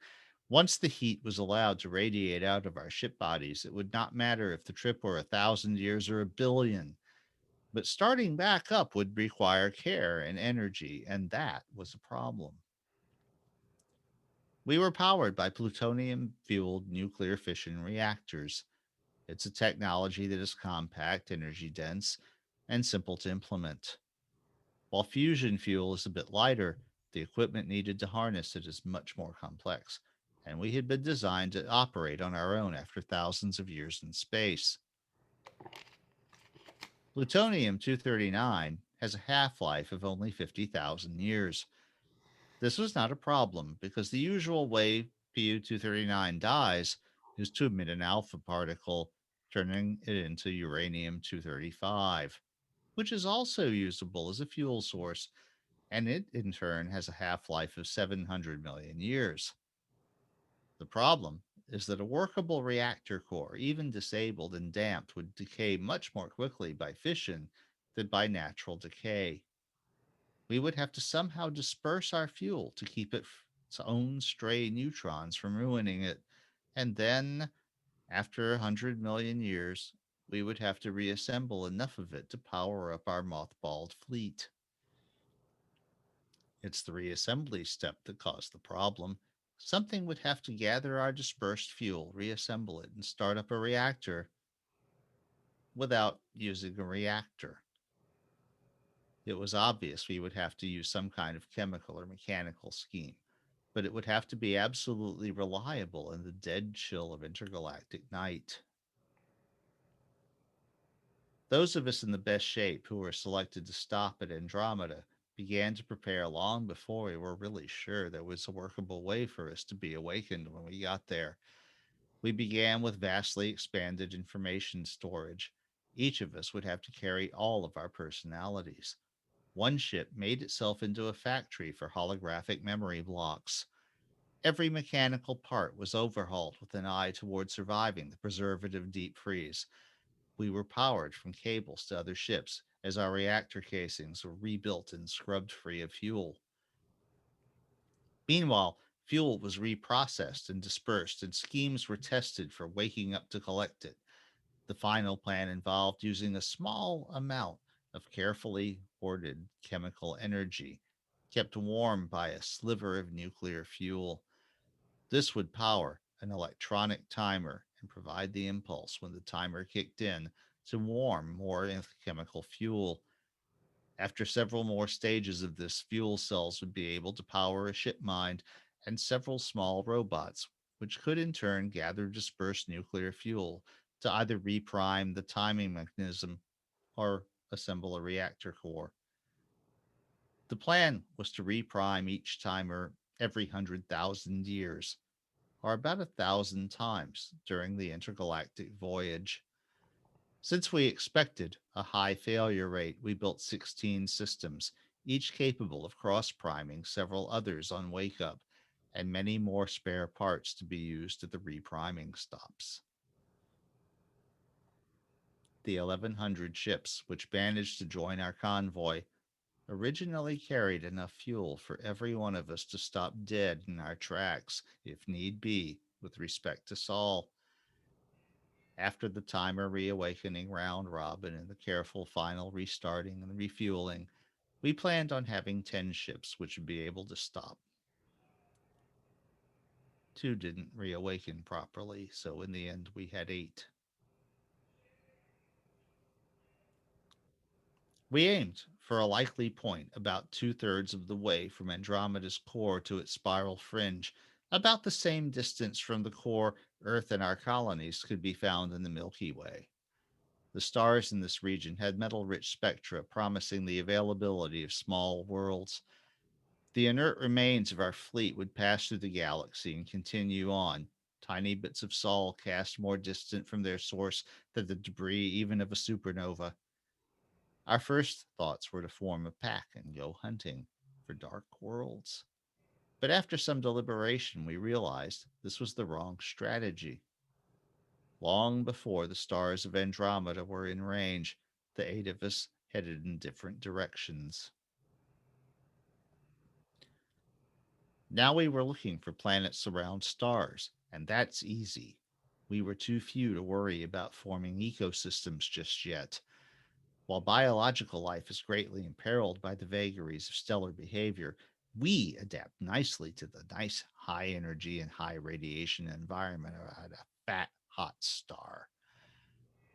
Once the heat was allowed to radiate out of our ship bodies, it would not matter if the trip were 1,000 years or 1 billion. But starting back up would require care and energy, and that was a problem. We were powered by plutonium fueled nuclear fission reactors. It's a technology that is compact, energy dense, and simple to implement. While fusion fuel is a bit lighter, the equipment needed to harness it is much more complex, and we had been designed to operate on our own after thousands of years in space. Plutonium 239 has a half life of only 50,000 years. This was not a problem because the usual way Pu 239 dies is to emit an alpha particle, turning it into uranium 235, which is also usable as a fuel source, and it in turn has a half life of 700 million years. The problem is that a workable reactor core, even disabled and damped, would decay much more quickly by fission than by natural decay. We would have to somehow disperse our fuel to keep its own stray neutrons from ruining it. And then, after 100 million years, we would have to reassemble enough of it to power up our mothballed fleet. It's the reassembly step that caused the problem. Something would have to gather our dispersed fuel, reassemble it, and start up a reactor without using a reactor. It was obvious we would have to use some kind of chemical or mechanical scheme, but it would have to be absolutely reliable in the dead chill of intergalactic night. Those of us in the best shape who were selected to stop at Andromeda began to prepare long before we were really sure there was a workable way for us to be awakened when we got there. We began with vastly expanded information storage. Each of us would have to carry all of our personalities. One ship made itself into a factory for holographic memory blocks. Every mechanical part was overhauled with an eye toward surviving the preservative deep freeze. We were powered from cables to other ships as our reactor casings were rebuilt and scrubbed free of fuel. Meanwhile, fuel was reprocessed and dispersed, and schemes were tested for waking up to collect it. The final plan involved using a small amount of carefully hoarded chemical energy, kept warm by a sliver of nuclear fuel. This would power an electronic timer and provide the impulse when the timer kicked in to warm more chemical fuel. After several more stages of this, fuel cells would be able to power a ship mind and several small robots, which could in turn gather dispersed nuclear fuel to either reprime the timing mechanism or assemble a reactor core. The plan was to reprime each timer every 100,000 years, or about 1,000 times during the intergalactic voyage. Since we expected a high failure rate, we built 16 systems, each capable of cross priming several others on wake up, and many more spare parts to be used at the repriming stops. The 1,100 ships which managed to join our convoy originally carried enough fuel for every one of us to stop dead in our tracks, if need be, with respect to Saul. After the timer reawakening round robin and the careful final restarting and refueling, we planned on having 10 ships which would be able to stop. Two didn't reawaken properly, so in the end we had 8. We aimed for a likely point about 2/3 of the way from Andromeda's core to its spiral fringe, about the same distance from the core Earth and our colonies could be found in the Milky Way. The stars in this region had metal rich spectra promising the availability of small worlds. The inert remains of our fleet would pass through the galaxy and continue on, tiny bits of Sol cast more distant from their source than the debris even of a supernova. Our first thoughts were to form a pack and go hunting for dark worlds. But after some deliberation, we realized this was the wrong strategy. Long before the stars of Andromeda were in range, the 8 of us headed in different directions. Now we were looking for planets around stars, and that's easy. We were too few to worry about forming ecosystems just yet. While biological life is greatly imperiled by the vagaries of stellar behavior, we adapt nicely to the nice high energy and high radiation environment around a fat, hot star.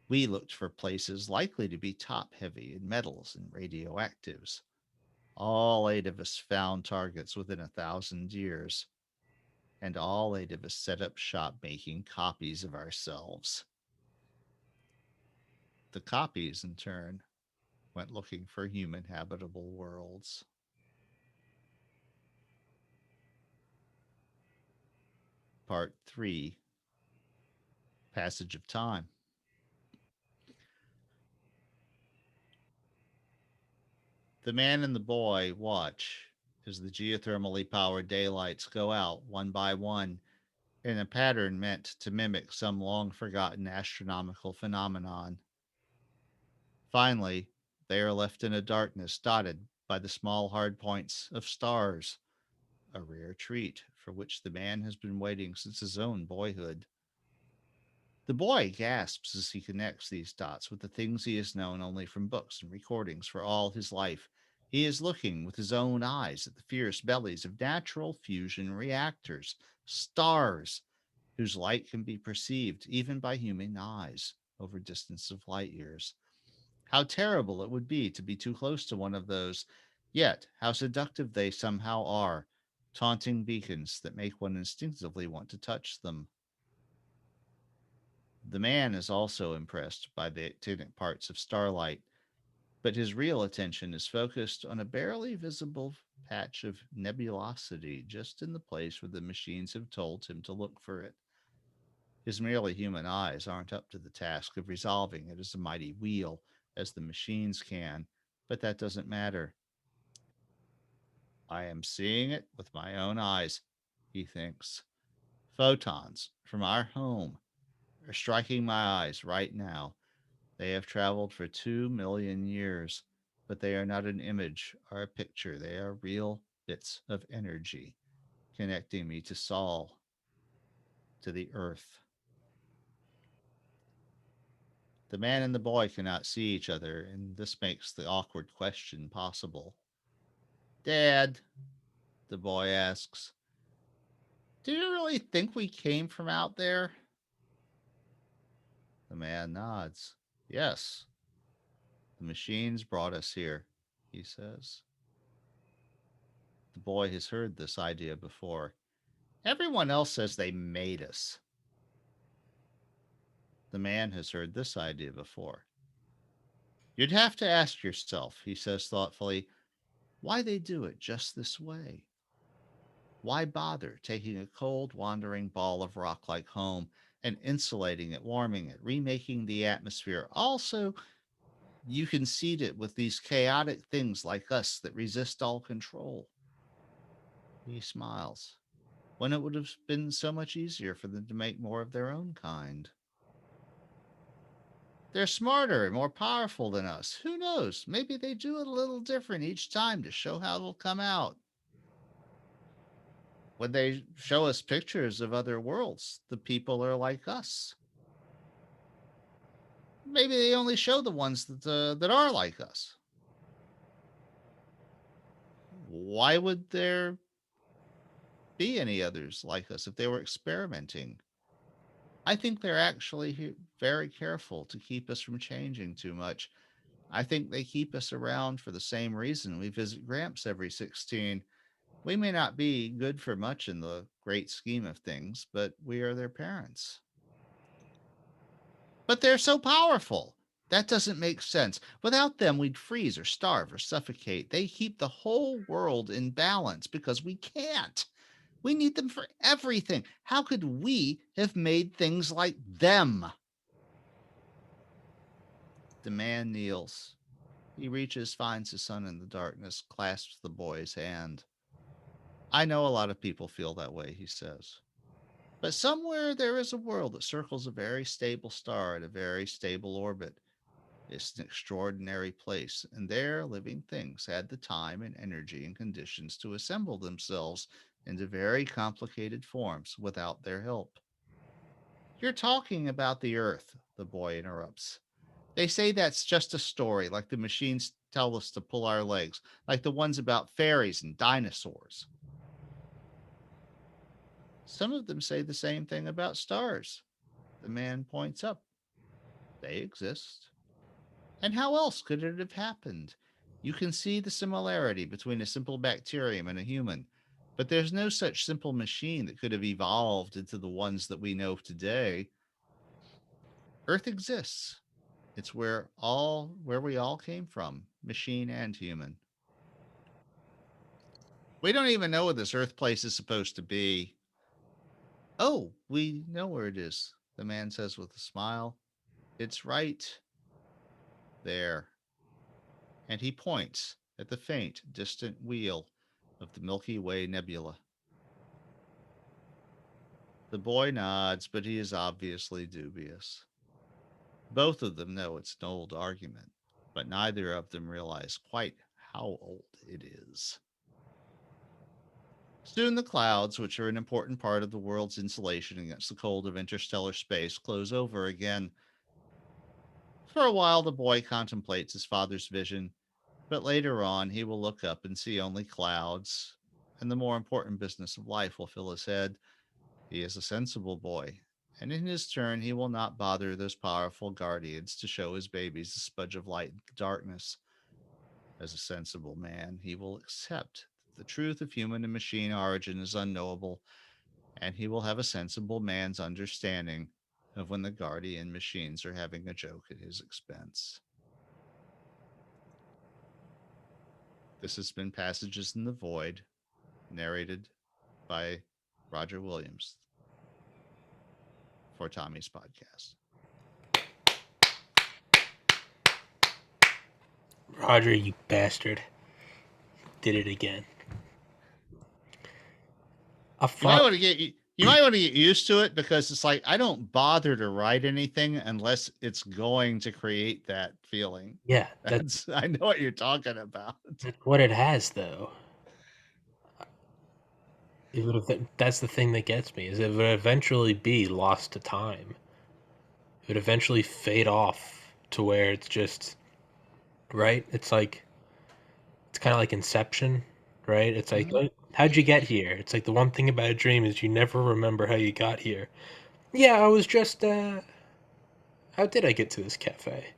We looked for places likely to be top heavy in metals and radioactives. All 8 of us found targets within 1,000 years, and all 8 of us set up shop making copies of ourselves. The copies, in turn, went looking for human habitable worlds. Part 3: Passage of Time. The man and the boy watch as the geothermally powered daylights go out one by one in a pattern meant to mimic some long forgotten astronomical phenomenon. Finally, they are left in a darkness dotted by the small hard points of stars, a rare treat for which the man has been waiting since his own boyhood. The boy gasps as he connects these dots with the things he has known only from books and recordings for all his life. He is looking with his own eyes at the fierce bellies of natural fusion reactors, stars, whose light can be perceived even by human eyes over distance of light years. How terrible it would be to be too close to one of those, yet how seductive they somehow are, taunting beacons that make one instinctively want to touch them. The man is also impressed by the actinic parts of starlight, but his real attention is focused on a barely visible patch of nebulosity just in the place where the machines have told him to look for it. His merely human eyes aren't up to the task of resolving it as a mighty wheel as the machines can, but that doesn't matter. I am seeing it with my own eyes, he thinks. Photons from our home are striking my eyes right now. They have traveled for 2 million years, but they are not an image or a picture. They are real bits of energy connecting me to Saul, to the earth. The man and the boy cannot see each other, and this makes the awkward question possible. Dad, the boy asks, do you really think we came from out there? The man nods. Yes, the machines brought us here, he says. The boy has heard this idea before. Everyone else says they made us. The man has heard this idea before. You'd have to ask yourself, he says thoughtfully, why they do it just this way. Why bother taking a cold, wandering ball of rock like home and insulating it, warming it, remaking the atmosphere? Also, you can seed it with these chaotic things like us that resist all control. He smiles. When it would have been so much easier for them to make more of their own kind. They're smarter and more powerful than us. Who knows? Maybe they do it a little different each time to show how it'll come out. When they show us pictures of other worlds, the people are like us. Maybe they only show the ones that are like us. Why would there be any others like us if they were experimenting? I think they're actually very careful to keep us from changing too much. I think they keep us around for the same reason we visit Gramps every 16. We may not be good for much in the great scheme of things, but we are their parents. But they're so powerful. That doesn't make sense. Without them, we'd freeze or starve or suffocate. They keep the whole world in balance because we can't. We need them for everything. How could we have made things like them? The man kneels. He reaches, finds his son in the darkness, clasps the boy's hand. I know a lot of people feel that way, he says. But somewhere there is a world that circles a very stable star at a very stable orbit. It's an extraordinary place, and there living things had the time and energy and conditions to assemble themselves into very complicated forms without their help. You're talking about the Earth, the boy interrupts. They say that's just a story, like the machines tell us to pull our legs, like the ones about fairies and dinosaurs. Some of them say the same thing about stars. The man points up. They exist. And how else could it have happened? You can see the similarity between a simple bacterium and a human, but there's no such simple machine that could have evolved into the ones that we know today. Earth exists. It's where we all came from, machine and human. We don't even know where this Earth place is supposed to be. Oh, we know where it is, the man says with a smile. It's right there. And he points at the faint, distant wheel of the Milky Way nebula. The boy nods, but he is obviously dubious. Both of them know it's an old argument, but neither of them realize quite how old it is. Soon the clouds, which are an important part of the world's insulation against the cold of interstellar space, close over again. For a while, the boy contemplates his father's vision, but later on, he will look up and see only clouds, and the more important business of life will fill his head. He is a sensible boy, And in his turn, he will not bother those powerful guardians to show his babies a smudge of light in the darkness. As a sensible man, he will accept that the truth of human and machine origin is unknowable, and he will have a sensible man's understanding of when the guardian machines are having a joke at his expense. This has been Passages in the Void, narrated by Roger Williams for Tommy's podcast. Roger, you bastard. Did it again. I You might thought, want to get you might want to get used to it, because it's like I don't bother to write anything unless it's going to create that feeling. yeah, That's I know what you're talking about. that's what it has, though. That's the thing that gets me, is it would eventually be lost to time. It would eventually fade off to where it's just, right? It's kind of like Inception, right? It's like, Mhm. how'd you get here? It's like the one thing about a dream is you never remember how you got here. Yeah, I was just, how did I get to this cafe?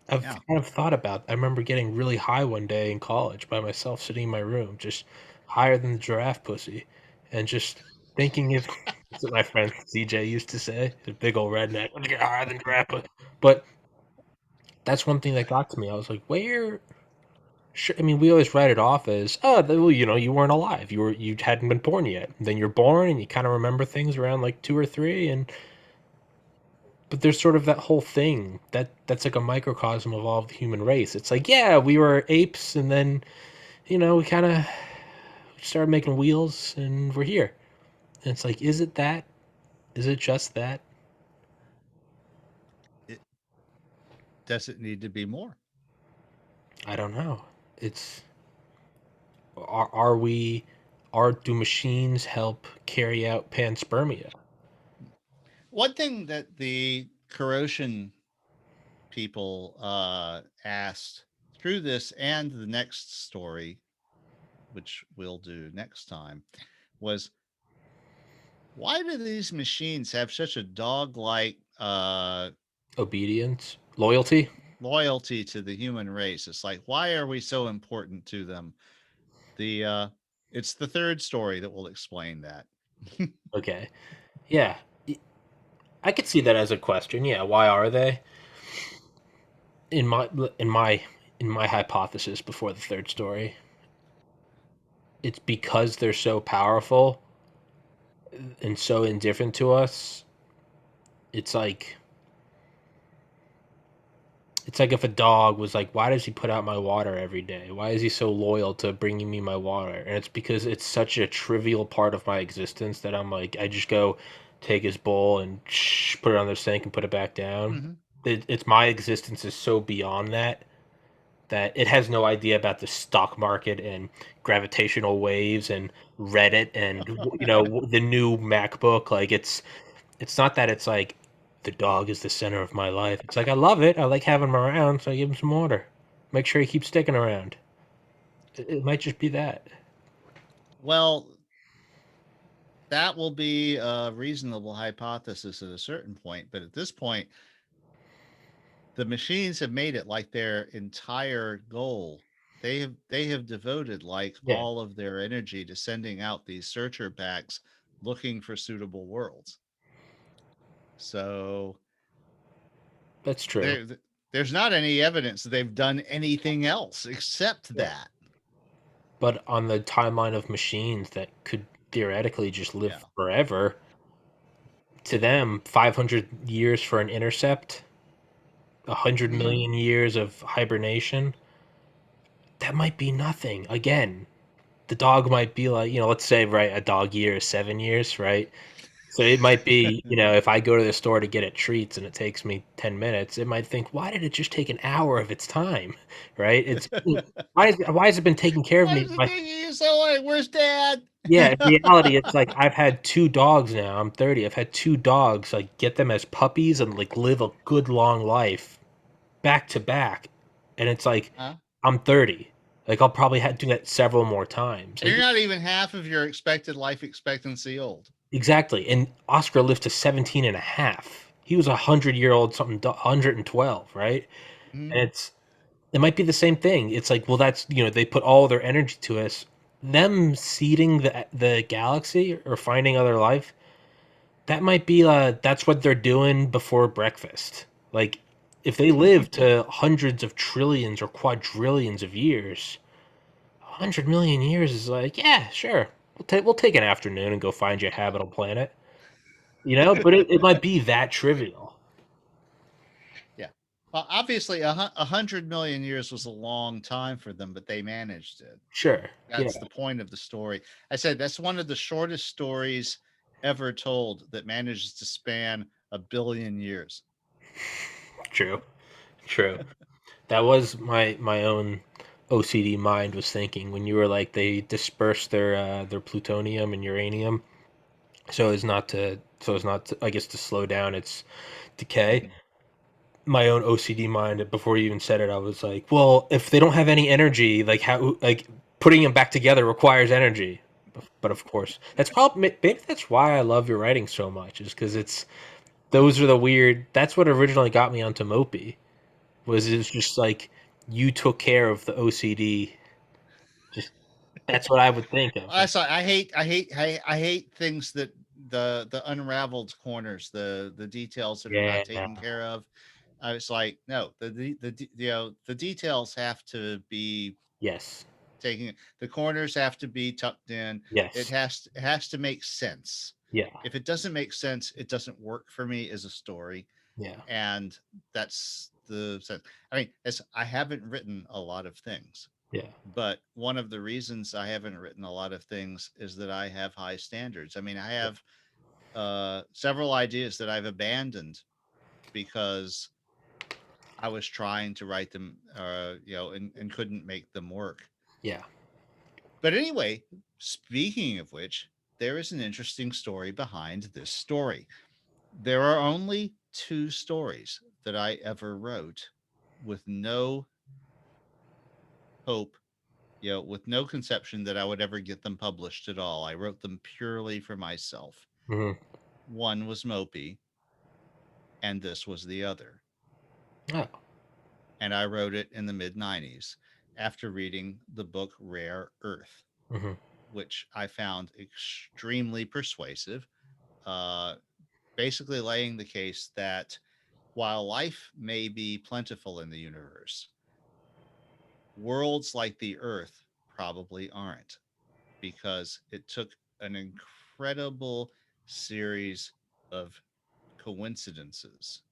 I've Yeah. kind of thought about. I remember getting really high one day in college by myself, sitting in my room, just higher than the giraffe pussy, and just thinking if that's what my friend CJ used to say, the big old redneck, "Let's get higher than giraffe pussy." But that's one thing that got to me. I was like, where? Sure, I mean, we always write it off as, oh, well, you weren't alive. You hadn't been born yet. Then you're born, and you kind of remember things around like 2 or 3, and but there's sort of that whole thing that's like a microcosm of all of the human race. It's like, yeah, we were apes, and then we kind of started making wheels, and we're here. And it's like, is it that? Is it just that? It doesn't need to be more. I don't know. It's are we are do machines help carry out panspermia? One thing that the corrosion people asked through this and the next story, which we'll do next time, was why do these machines have such a dog-like Obedience, loyalty. loyalty to the human race? It's like, why are we so important to them? The It's the third story that will explain that. Okay, yeah, I could see that as a question. Yeah, why are they? In my in my in my hypothesis before the third story, it's because they're so powerful and so indifferent to us. It's like if a dog was like, why does he put out my water every day? Why is he so loyal to bringing me my water? And it's because it's such a trivial part of my existence that I'm like, I just go take his bowl and put it on the sink and put it back down. Mm-hmm. It's my existence is so beyond that it has no idea about the stock market and gravitational waves and Reddit and the new MacBook. Like it's not that it's like the dog is the center of my life. It's like I love it. I like having him around, so I give him some water. Make sure he keeps sticking around. It might just be that. Well, that will be a reasonable hypothesis at a certain point, but at this point, the machines have made it like their entire goal. They have devoted like Yeah, all of their energy to sending out these searcher packs looking for suitable worlds. So that's true. there there's not any evidence that they've done anything else except Yeah. that. But on the timeline of machines that could theoretically just live Yeah. forever, to them, 500 years for an intercept, 100 Mm-hmm. million years of hibernation, that might be nothing. Again, the dog might be like, let's say, right, a dog year is 7 years, right? So it might be, if I go to the store to get it treats and it takes me 10 minutes, it might think, why did it just take an hour of its time? Right? Why has it been taking care of Why me? is it taking you so long? Where's Dad? Yeah, in reality, it's like I've had 2 dogs now. I'm 30. I've had 2 dogs, like get them as puppies and like live a good long life back to back. And it's like Huh? I'm 30. Like I'll probably have to do that several more times. And you're not even half of your expected life expectancy old. exactly. And Oscar lived to 17 and a half. He was a 100-year-old, something, 112, right? Mhm. And it might be the same thing. It's like, well, that's, they put all their energy to us. Them seeding the galaxy or finding other life, that might be that's what they're doing before breakfast. Like, if they live to hundreds of trillions or quadrillions of years, 100 million years is like, yeah, sure. We'll take an afternoon and go find you a habitable planet. But it might be that trivial. Yeah. Well, obviously, 100 million years was a long time for them, but they managed it. Sure. Yeah. That's the point of the story. I said that's one of the shortest stories ever told that manages to span 1 billion years. True. True. That was my own OCD mind was thinking when you were like they disperse their plutonium and uranium so as not to, I guess, to slow down its decay. My own OCD mind before you even said it, I was like, well, if they don't have any energy, like how like putting them back together requires energy. But of course, that's probably maybe that's why I love your writing so much is because those are the weird. That's what originally got me onto Mopey was it's just like you took care of the OCD. Just that's what I would think of. I hate things that the unraveled corners, the details that are Yeah. not taken care of. I was like, no, the details have to be Yes. taking the corners have to be tucked in. Yes. It has to make sense. Yeah. If it doesn't make sense, it doesn't work for me as a story, Yeah. and that's the sense. I mean, as I haven't written a lot of things, Yeah. but one of the reasons I haven't written a lot of things is that I have high standards. I mean, I have several ideas that I've abandoned because I was trying to write them, and couldn't make them work. Yeah. But anyway, speaking of which, there is an interesting story behind this story. There are only two stories that I ever wrote with no hope, with no conception that I would ever get them published at all. I wrote them purely for myself. Hmm. One was Mopey, and this was the other. Oh. And I wrote it in the mid 90s after reading the book Rare Earth, Hmm. which I found extremely persuasive. Uh, Basically, laying the case that while life may be plentiful in the universe, worlds like the Earth probably aren't, because it took an incredible series of coincidences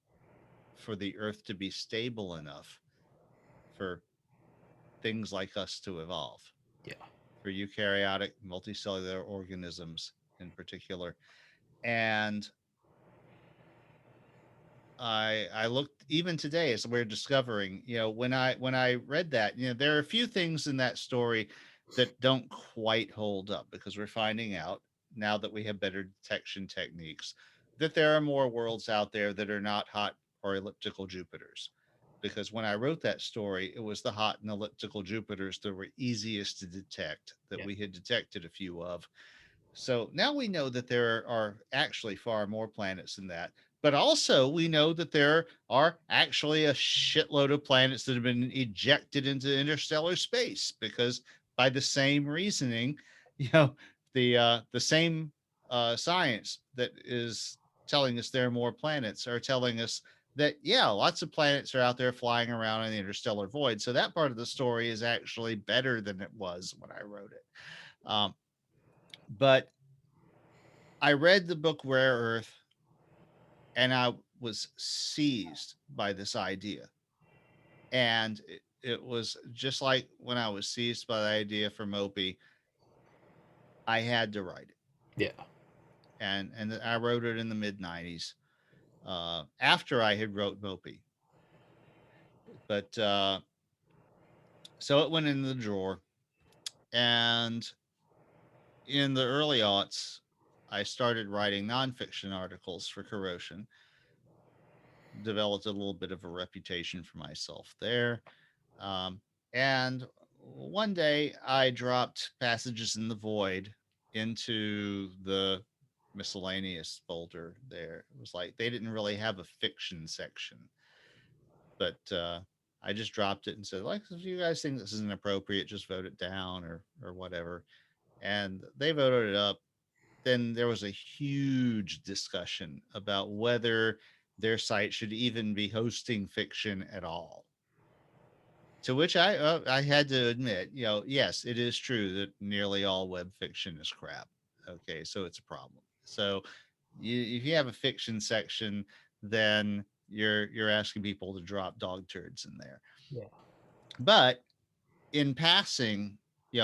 for the Earth to be stable enough for things like us to evolve, Yeah. for eukaryotic multicellular organisms in particular. And I looked even today as we're discovering, when I read that, there are a few things in that story that don't quite hold up because we're finding out now that we have better detection techniques that there are more worlds out there that are not hot or elliptical Jupiters. Because when I wrote that story, it was the hot and elliptical Jupiters that were easiest to detect, that Yeah. we had detected a few of. So now we know that there are actually far more planets than that. But also, we know that there are actually a shitload of planets that have been ejected into interstellar space because, by the same reasoning, you know, the same science that is telling us there are more planets are telling us that, yeah, lots of planets are out there flying around in the interstellar void. So that part of the story is actually better than it was when I wrote it. But I read the book Rare Earth and I was seized by this idea. And it was just like when I was seized by the idea for Mopey, I had to write it. Yeah. And I wrote it in the mid 90s after I had wrote Mopey. But so it went in the drawer. And in the early aughts, I started writing nonfiction articles for Corrosion, developed a little bit of a reputation for myself there. Um, and one day I dropped Passages in the Void into the miscellaneous folder there. It was like they didn't really have a fiction section, but I just dropped it and said, like, if you guys think this is inappropriate, just vote it down or whatever. And they voted it up. Then there was a huge discussion about whether their site should even be hosting fiction at all. To which I had to admit, yes, it is true that nearly all web fiction is crap. Okay, so it's a problem. So if you have a fiction section, then you're asking people to drop dog turds in there. Yeah. But in passing, you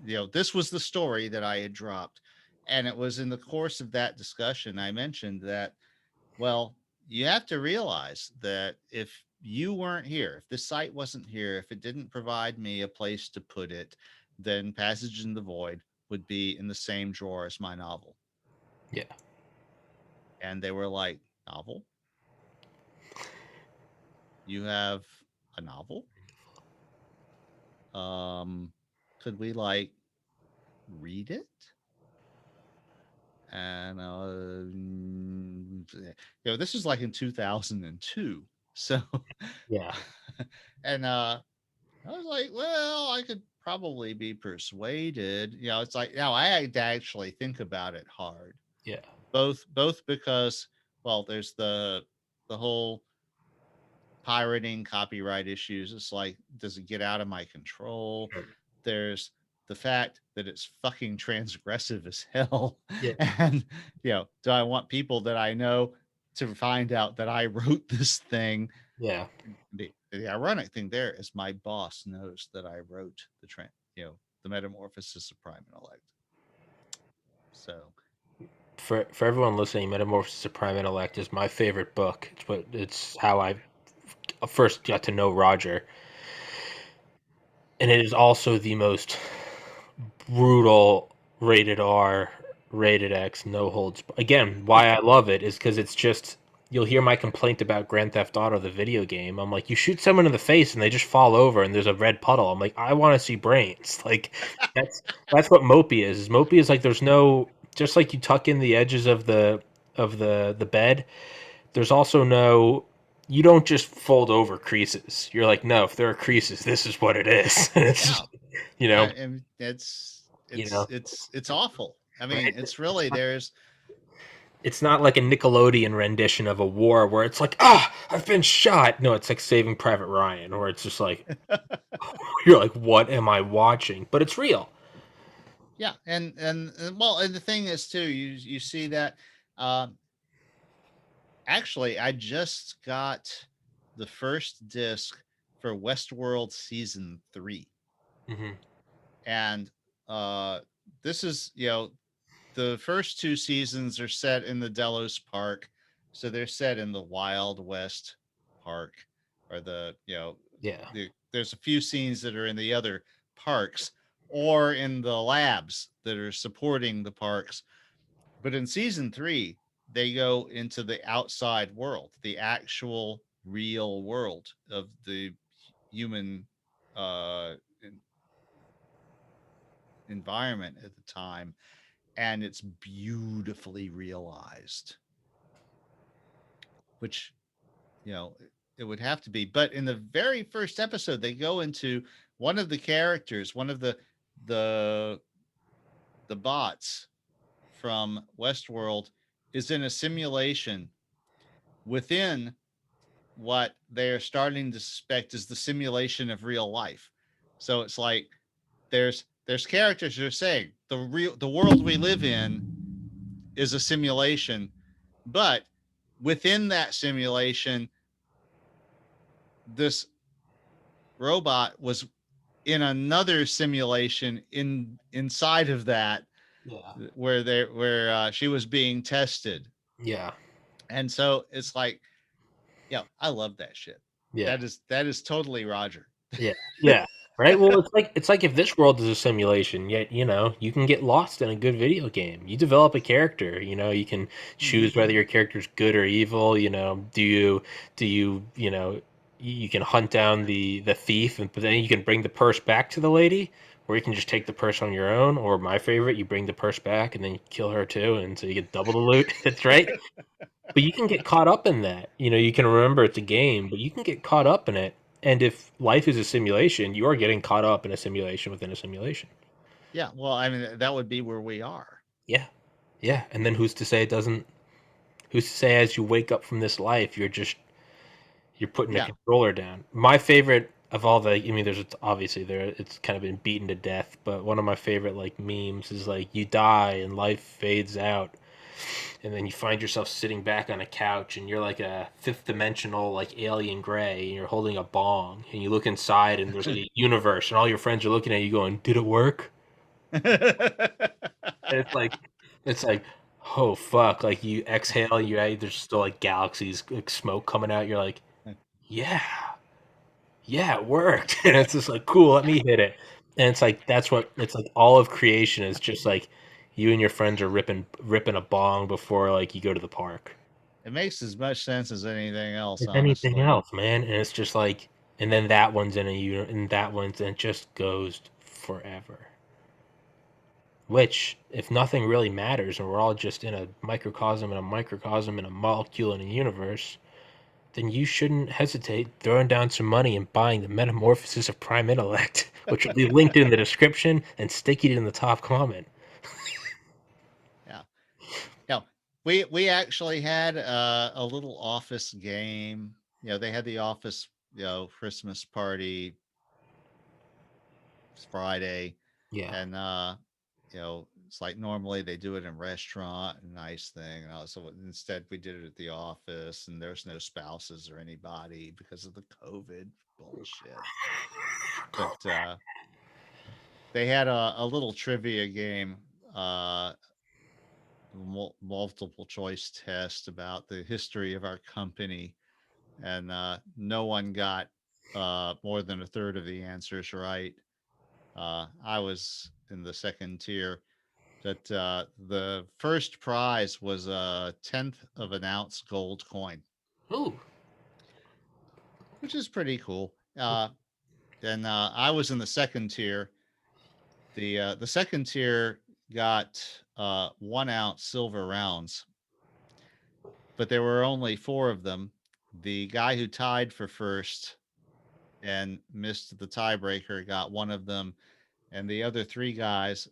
know, this was the story that I had dropped, and it was in the course of that discussion I mentioned that, well, you have to realize that if you weren't here, if this site wasn't here, if it didn't provide me a place to put it, then Passage in the Void would be in the same drawer as my novel. Yeah. And they were like, novel? You have a novel? Could we like read it? And this is like in 2002. So Yeah. and I was like, well, I could probably be persuaded. It's like now I had to actually think about it hard. Yeah. Both because, well, there's the whole pirating copyright issues. It's like, does it get out of my control? Sure. There's the fact that it's fucking transgressive as hell. Yeah. And do I want people that I know to find out that I wrote this thing? Yeah. The ironic thing there is my boss knows that I wrote the Metamorphosis of Prime Intellect. So For everyone listening, Metamorphosis of Prime Intellect is my favorite book. It's how I first got to know Roger, and it is also the most brutal rated R, rated X, no holds. Again, why I love it is because it's just, you'll hear my complaint about Grand Theft Auto, the video game. I'm like, you shoot someone in the face and they just fall over and there's a red puddle. I'm like, I want to see brains. Like that's what Mopey is. Mopey is like, there's no, just like you tuck in the edges of the bed. There's also no, you don't just fold over creases. You're like, no, if there are creases, this is what it is. And it's yeah, just, you know, and you know, it's awful. I mean, right? it's really there's It's not like a Nickelodeon rendition of a war where it's like, ah, I've been shot. No, it's like Saving Private Ryan, where it's just like, you're like, what am I watching? But it's real. yeah, and well, and the thing is too, you see that. Um, Actually, I just got the first disc for Westworld season 3, Hmm. and uh, this is the first two seasons are set in the Delos Park, so they're set in the Wild West Park, or Yeah. there's a few scenes that are in the other parks or in the labs that are supporting the parks. But in season 3, they go into the outside world, the actual real world of the human uh, environment at the time, and it's beautifully realized, which you know it would have to be. But in the very first episode, they go into one of the characters, one of the the bots from Westworld is in a simulation within what they're starting to suspect is the simulation of real life. So it's like there's characters who are saying the world we live in is a simulation, but within that simulation, this robot was in another simulation inside of that Yeah. where she was being tested. Yeah. And so it's like, I love that shit. Yeah. That is totally Roger. Yeah. Yeah. Right. Well, it's like if this world is a simulation, yet you can get lost in a good video game. You develop a character. You can Mm-hmm. choose whether your character's good or evil. Do you you can hunt down the thief, but then you can bring the purse back to the lady, or you can just take the purse on your own. Or my favorite, you bring the purse back and then you kill her too, and so you get double the loot. That's right. But you can get caught up in that. You know, you can remember it's a game, but you can get caught up in it. And if life is a simulation, you are getting caught up in a simulation within a simulation. Yeah, well, I mean, that would be where we are. Yeah, yeah. And then who's to say it doesn't? Who's to say as you wake up from this life, you're putting a Yeah. controller down. My favorite of all the, I mean, there's obviously there, it's kind of been beaten to death, but one of my favorite like memes is like you die and life fades out, and then you find yourself sitting back on a couch and you're like a fifth dimensional like alien gray, and you're holding a bong, and you look inside and there's like a universe, and all your friends are looking at you going, "Did it work?" And it's like, oh fuck, like you exhale, there's still like galaxies, like smoke coming out. You're like, yeah, yeah, it worked. And it's just like, cool, let me hit it. And it's like that's what it's like. All of creation is just like you and your friends are ripping a bong before like you go to the park. It makes as much sense as anything else, If anything honestly. else, man. And it's just like, and then that one's in a unit, and that one's, and it just goes forever. Which, if nothing really matters, and we're all just in a microcosm and a microcosm and a molecule in a universe, then you shouldn't hesitate throwing down some money and buying the Metamorphosis of Prime Intellect, which will be linked in the description and stick it in the top comment. Yeah. Yeah. We actually had a little office game. You know, they had the office, Christmas party Friday, Yeah. and it's like normally they do it in restaurant, a nice thing, and so instead we did it at the office, and there's no spouses or anybody because of the COVID bullshit. But they had a little trivia game, uh, multiple choice test about the history of our company, and no one got more than a third of the answers right. I was in the second tier. That the first prize was a tenth of an ounce gold coin, Ooh. which is pretty cool. And I was in the second tier. The second tier got 1 ounce silver rounds, but there were only four of them. The guy who tied for first and missed the tiebreaker got one of them, and the other three guys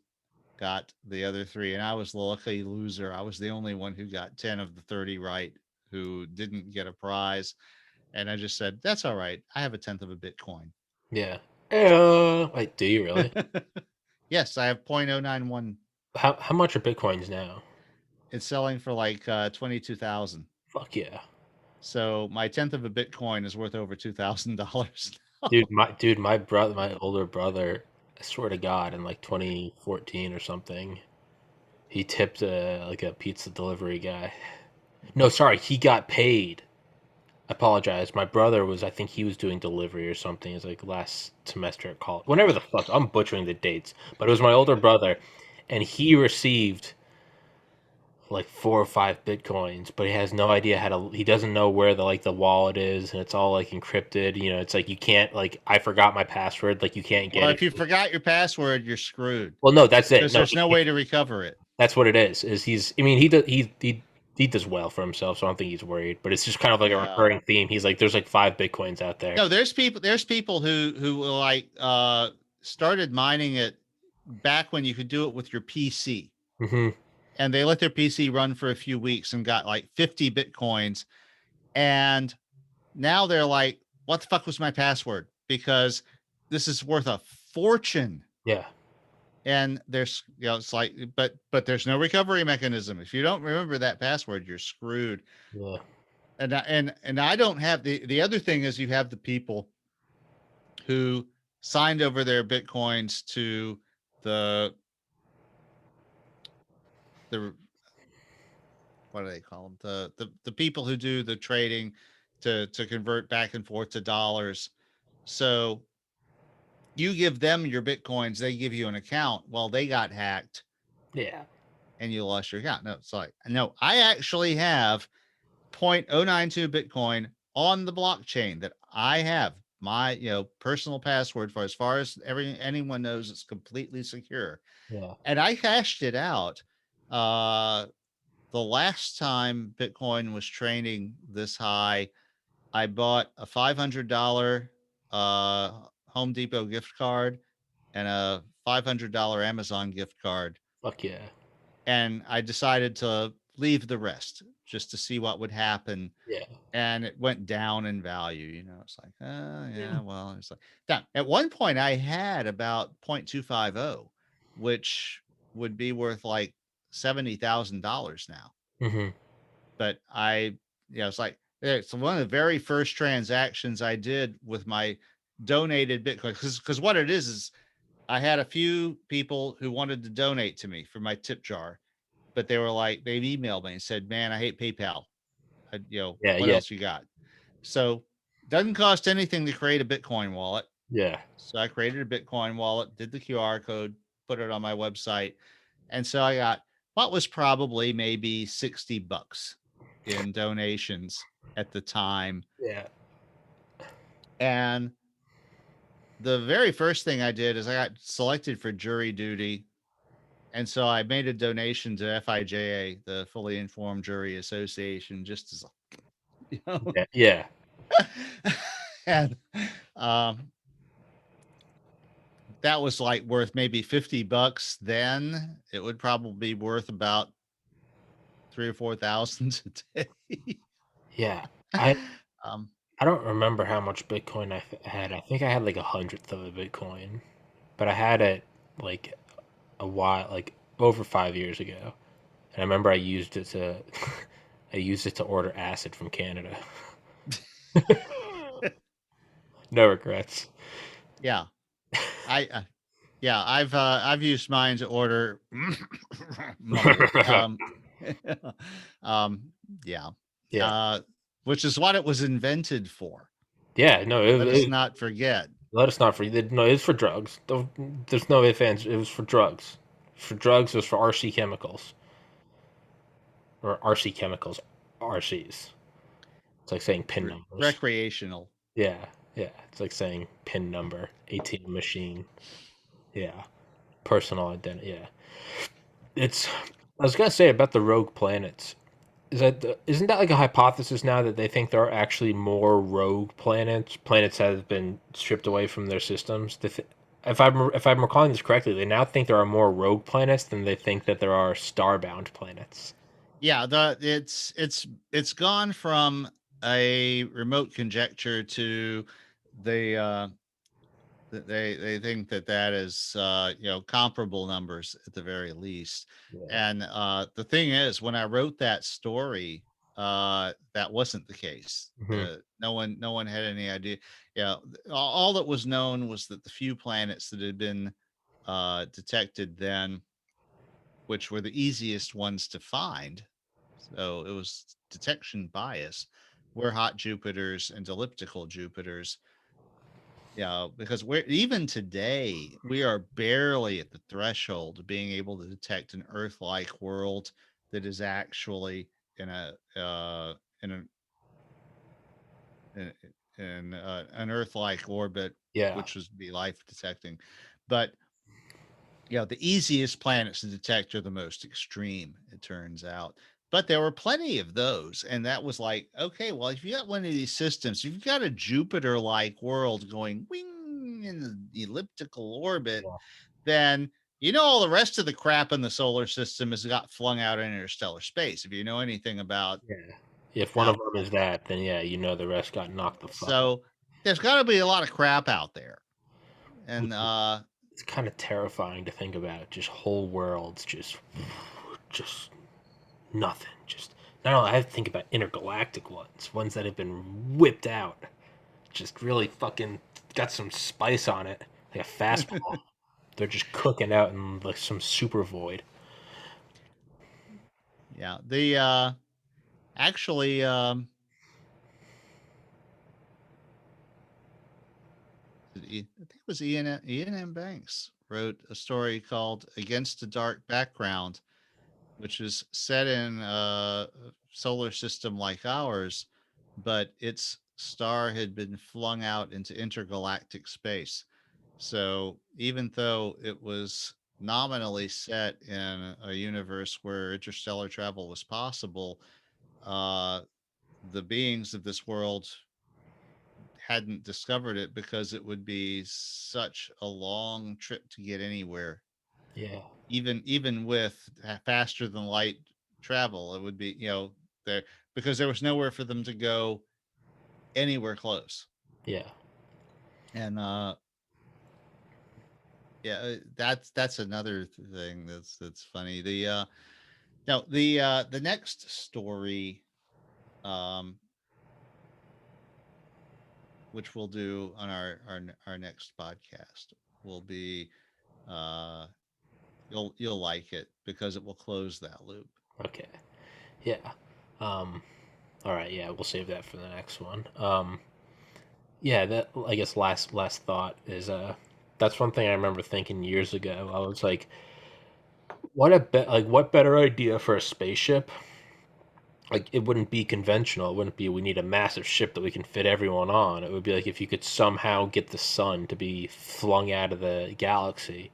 got the other three. And I was the lucky loser. I was the only one who got 10 of the 30 right, who didn't get a prize. And I just said, that's all right. I have a tenth of a Bitcoin. Yeah. Wait, do you really? Yes, I have 0.091. How much are bitcoins now? It's selling for like 22,000. Fuck yeah. So my tenth of a Bitcoin is worth over $2,000 now. My brother, my older brother, I swear to God, in like 2014 or something, he tipped like a pizza delivery guy. No, sorry, he got paid. I apologize. My brother was, I think he was doing delivery or something. It's like last semester at college. Whenever the fuck, I'm butchering the dates, but it was my older brother, and he received like 4 or 5 bitcoins, but he has no idea how to. He doesn't know where the wallet is, and it's all like encrypted. You know, it's like you can't like I forgot my password. Like you can't Well, get if it. you forgot your password, you're screwed Well, no, that's it. because No, there's no way to recover it. that's what it is. Is he's? I mean, he does well for himself, so I don't think he's worried. But it's just kind of like a Yeah. recurring theme. He's like, there's like 5 bitcoins out there. No, there's people who like started mining it back when you could do it with your PC. Hmm. And they let their PC run for a few weeks and got like 50 bitcoins. And now they're like, what the fuck was my password? Because this is worth a fortune. Yeah. And there's, it's like, but there's no recovery mechanism. If you don't remember that password, you're screwed. Yeah. And I don't have the other thing is you have the people who signed over their bitcoins to the the what do they call them, the people who do the trading to convert back and forth to dollars. So you give them your bitcoins, they give you an account. Well, they got hacked Yeah. and you lost your account. No, sorry, no, I actually have 0.092 bitcoin on the blockchain that I have my, personal password for as far as anyone knows, it's completely secure. Yeah. And I cashed it out. Uh the last time Bitcoin was trading this high, I bought a $500 Home Depot gift card and a $500 Amazon gift card. Fuck yeah. And I decided to leave the rest just to see what would happen. Yeah. And it went down in value. It's like, oh, Yeah. yeah, well, it's like down. At one point, I had about 0.250, which would be worth like $70,000 now. Hmm. But it's like, it's one of the very first transactions I did with my donated Bitcoin. Because what it is I had a few people who wanted to donate to me for my tip jar, but they were like, they emailed me and said, man, I hate PayPal. Yeah. What Yeah. else you got? So doesn't cost anything to create a Bitcoin wallet. Yeah. So I created a Bitcoin wallet, did the QR code, put it on my website. And so I got what was probably maybe $60 in donations at the time. Yeah. And the very first thing I did is I got selected for jury duty. And so I made a donation to FIJA, the Fully Informed Jury Association, just as, you know, Yeah. Yeah. and um, that was like worth maybe $50 then. It would probably be worth about 3 or 4,000 today. Yeah. I um, I don't remember how much Bitcoin had. I think I had like a hundredth of a Bitcoin, but I had it like a while, like over 5 years ago. And I remember I used it to, I used it to order acid from Canada. No regrets. yeah, I yeah, I've used mine to order mumble. Um, yeah, Yeah. uh, which is what it was invented for. Yeah. No, Let us not forget. let us not for no. It's for drugs. There's no ifs ands. It was for drugs. For drugs, it was for RC chemicals or RC chemicals, RCs. It's like saying pin numbers. Recreational. Yeah, yeah. It's like saying pin number, ATM machine. Yeah, personal identity. Yeah, it's. I was gonna say about the rogue planets. Isn't that like a hypothesis now that they think there are actually more rogue planets? Planets that have been stripped away from their systems. If I'm recalling this correctly, they now think there are more rogue planets than they think that there are starbound planets. Yeah, it's gone from a remote conjecture to the they think that that is comparable numbers at the very least. Yeah. And the thing is, when I wrote that story, that wasn't the case. Hmm. No one had any idea. Yeah, all that was known was that the few planets that had been detected then, which were the easiest ones to find, so it was detection bias, were hot Jupiters and elliptical Jupiters. Yeah, because we're even today, we are barely at the threshold of being able to detect an Earth-like world that is actually in a in a in, an Earth-like orbit, Yeah. which would be life detecting. But the easiest planets to detect are the most extreme, it turns out. But there were plenty of those. And that was like, okay, well, if you got one of these systems, if you've got a Jupiter like world going wing in the elliptical orbit, Yeah. then all the rest of the crap in the solar system has got flung out in interstellar space. If you know anything about Yeah. If one how, of them is that, then yeah, you know the rest got knocked the fuck out. so there's got to be a lot of crap out there. And It's kind of terrifying to think about. Just whole worlds, just nothing. Just not only I have to think about intergalactic ones that have been whipped out. Just really fucking got some spice on it, like a fastball. They're just cooking out in like some super void. yeah, the actually I think it was Ian M. Banks wrote a story called "Against a Dark Background," which is set in a solar system like ours, but it's star had been flung out into intergalactic space. So even though it was nominally set in a universe where interstellar travel was possible, uh, the beings of this world hadn't discovered it because it would be such a long trip to get anywhere. Yeah. Even with faster than light travel, it would be, there, because there was nowhere for them to go anywhere close. Yeah. And yeah, that's another thing that's funny. The next story, um which we'll do on our next podcast, will be, uh you'll like it because it will close that loop. Okay. Yeah. Um. All right. Yeah. We'll save that for the next one. Yeah. That, I guess, last thought is that's one thing I remember thinking years ago. I was like, what better idea for a spaceship? Like, it wouldn't be conventional. It wouldn't be, we need a massive ship that we can fit everyone on. It would be like if you could somehow get the sun to be flung out of the galaxy.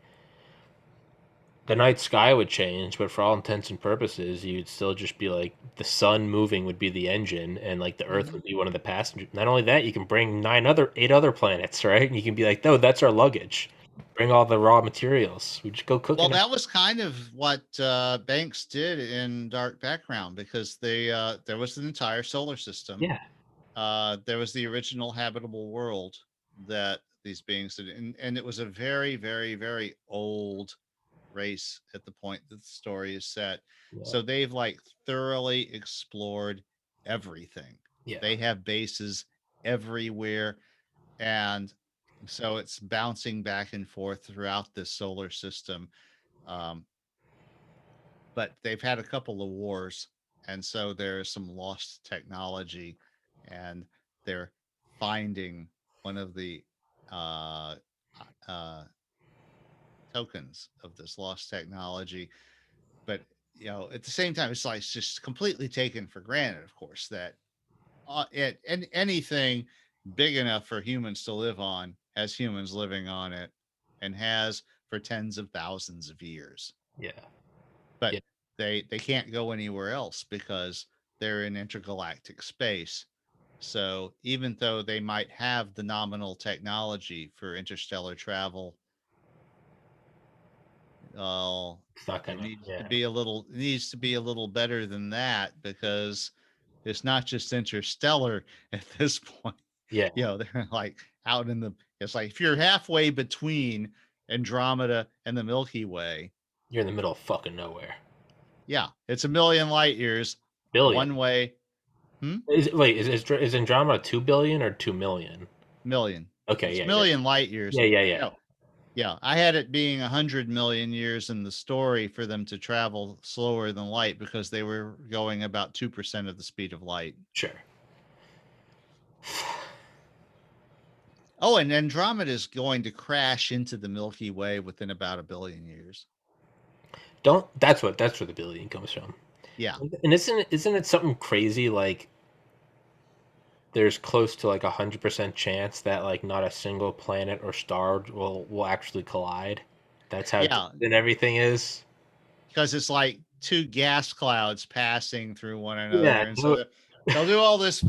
The night sky would change, but for all intents and purposes, you'd still just be like, the sun moving would be the engine, and like the Earth Hmm. would be one of the passengers. Not only that, you can bring 8 other planets, right? And you can be like, no, that's our luggage. Bring all the raw materials. We just go Well, cooking. that was kind of what Banks did in Dark Background, because there was an entire solar system. Yeah, There was the original habitable world that these beings did, and it was a very, very, very old race at the point that the story is set. yeah, So they've like thoroughly explored everything. yeah. They have bases everywhere, and so it's bouncing back and forth throughout this solar system. Um, but they've had a couple of wars, and so there's some lost technology, and they're finding one of the uh, uh, tokens of this lost technology. But at the same time, it's like it's just completely taken for granted, of course, that and anything big enough for humans to live on has humans living on it, and has for tens of thousands of years. Yeah, But yeah. they can't go anywhere else because they're in intergalactic space. So even though they might have the nominal technology for interstellar travel, well, It's not it gonna. needs to Yeah, be a little it needs to be a little better than that, because it's not just interstellar at this point. yeah. They're like out in the it's like if you're halfway between Andromeda and the Milky Way, You're in the middle of fucking nowhere. yeah, it's a million light years Billion. one way. Hmm? Wait, is Andromeda 2 billion or 2 million? Million. Okay, It's yeah, yeah, million light years. yeah, yeah, yeah. Yeah, I had it being 100 million years in the story for them to travel slower than light, because they were going about 2% of the speed of light. Sure. Oh, and Andromeda is going to crash into the Milky Way within about a billion years. Don't. That's where the billion comes from. Yeah. And isn't it something crazy like there's close to like 100% chance that like not a single planet or star will actually collide. That's how Yeah, distant everything is. because it's like two gas clouds passing through one Yeah, another. And so no, they'll do all this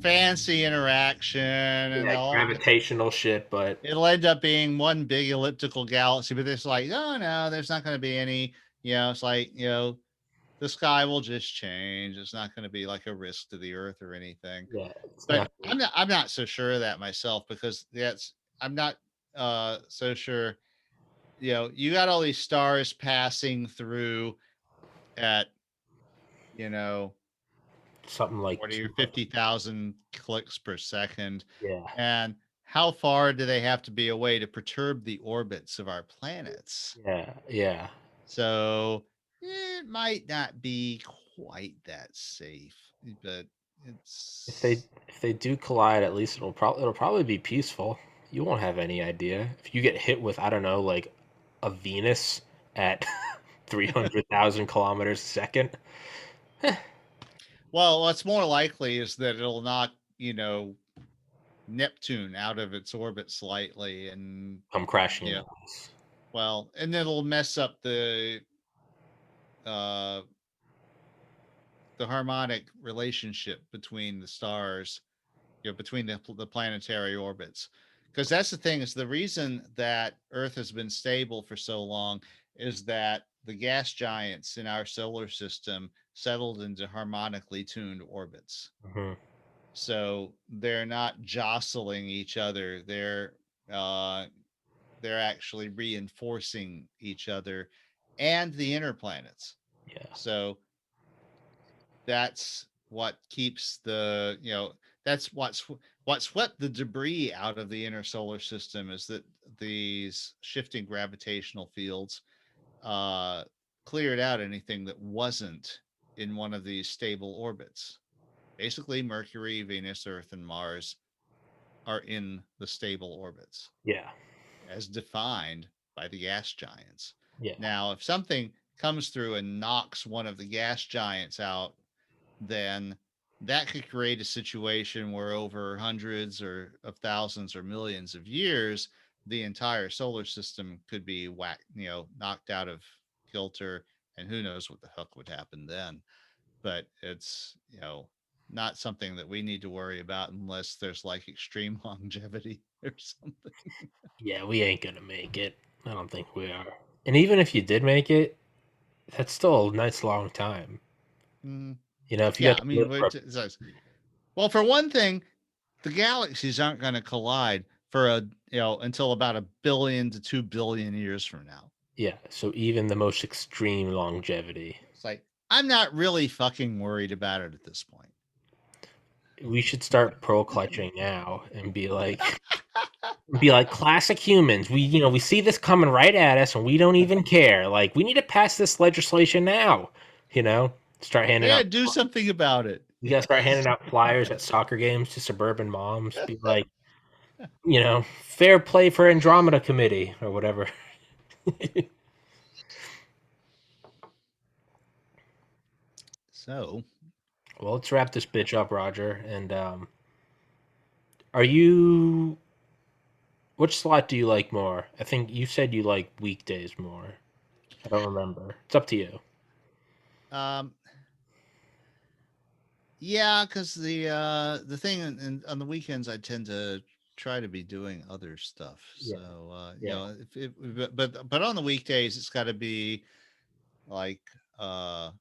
fancy interaction, and yeah, gravitational shit, but it'll end up being one big elliptical galaxy. But it's like, oh no, there's not going to be any. It's like, the sky will just change. It's not going to be like a risk to the Earth or anything. yeah, it's But not. I'm not so sure of that myself, because I'm not so sure. You got all these stars passing through at, you know Something like 40 or 50,000 clicks per second. yeah, And how far do they have to be away to perturb the orbits of our planets? yeah, yeah. So it might not be quite that safe, but If they it's if they do collide, at least it'll probably be peaceful. You won't have any idea if you get hit with, I don't know, like a Venus at 300,000 kilometers a second. well, what's more likely is that it'll not, Neptune out of its orbit slightly, and I'm crashing you into know, ice. well, and it'll mess up uh the harmonic relationship between the stars, between the planetary orbits. Because that's the thing, is the reason that Earth has been stable for so long is that the gas giants in our solar system settled into harmonically tuned orbits. Hmm. So they're not jostling each other. Uh, they're actually reinforcing each other and the inner planets. Yeah, So that's what keeps the that's what swept the debris out of the inner solar system, is that these shifting gravitational fields uh cleared out anything that wasn't in one of these stable orbits. Basically, Mercury, Venus, Earth, and Mars are in the stable orbits yeah, as defined by the gas giants. yeah, Now, if something comes through and knocks one of the gas giants out, then that could create a situation where over hundreds or of thousands or millions of years, the entire solar system could be whacked, knocked out of kilter, and who knows what the heck would happen then. But it's, not something that we need to worry about unless there's like extreme longevity or something. yeah. We ain't gonna make it. I don't think we are. And even if you did make it, that's still a nice long time. Mhm. You know, if you Yeah, had I to live mean, for well, for one thing, the galaxies aren't going to collide for until about 1 billion to 2 billion years from now. yeah, so even the most extreme longevity, It's like I'm not really fucking worried about it at this point. we should start pearl clutching now and be like classic humans. We see this coming right at us and we don't even care. Like we need to pass this legislation now. You know, start handing Yeah, out. do something about it. We gotta start Yes. handing out flyers at soccer games to suburban moms. Be like, fair play for Andromeda Committee or whatever. So, Well, let's wrap this bitch up, Roger. And are you? Which slot do you like more? I think you said you like weekdays more. I don't remember. It's up to you. um, yeah, because the thing on the weekends, I tend to try to be doing other stuff. Yeah, So, yeah, but on the weekdays, it's got to be like uh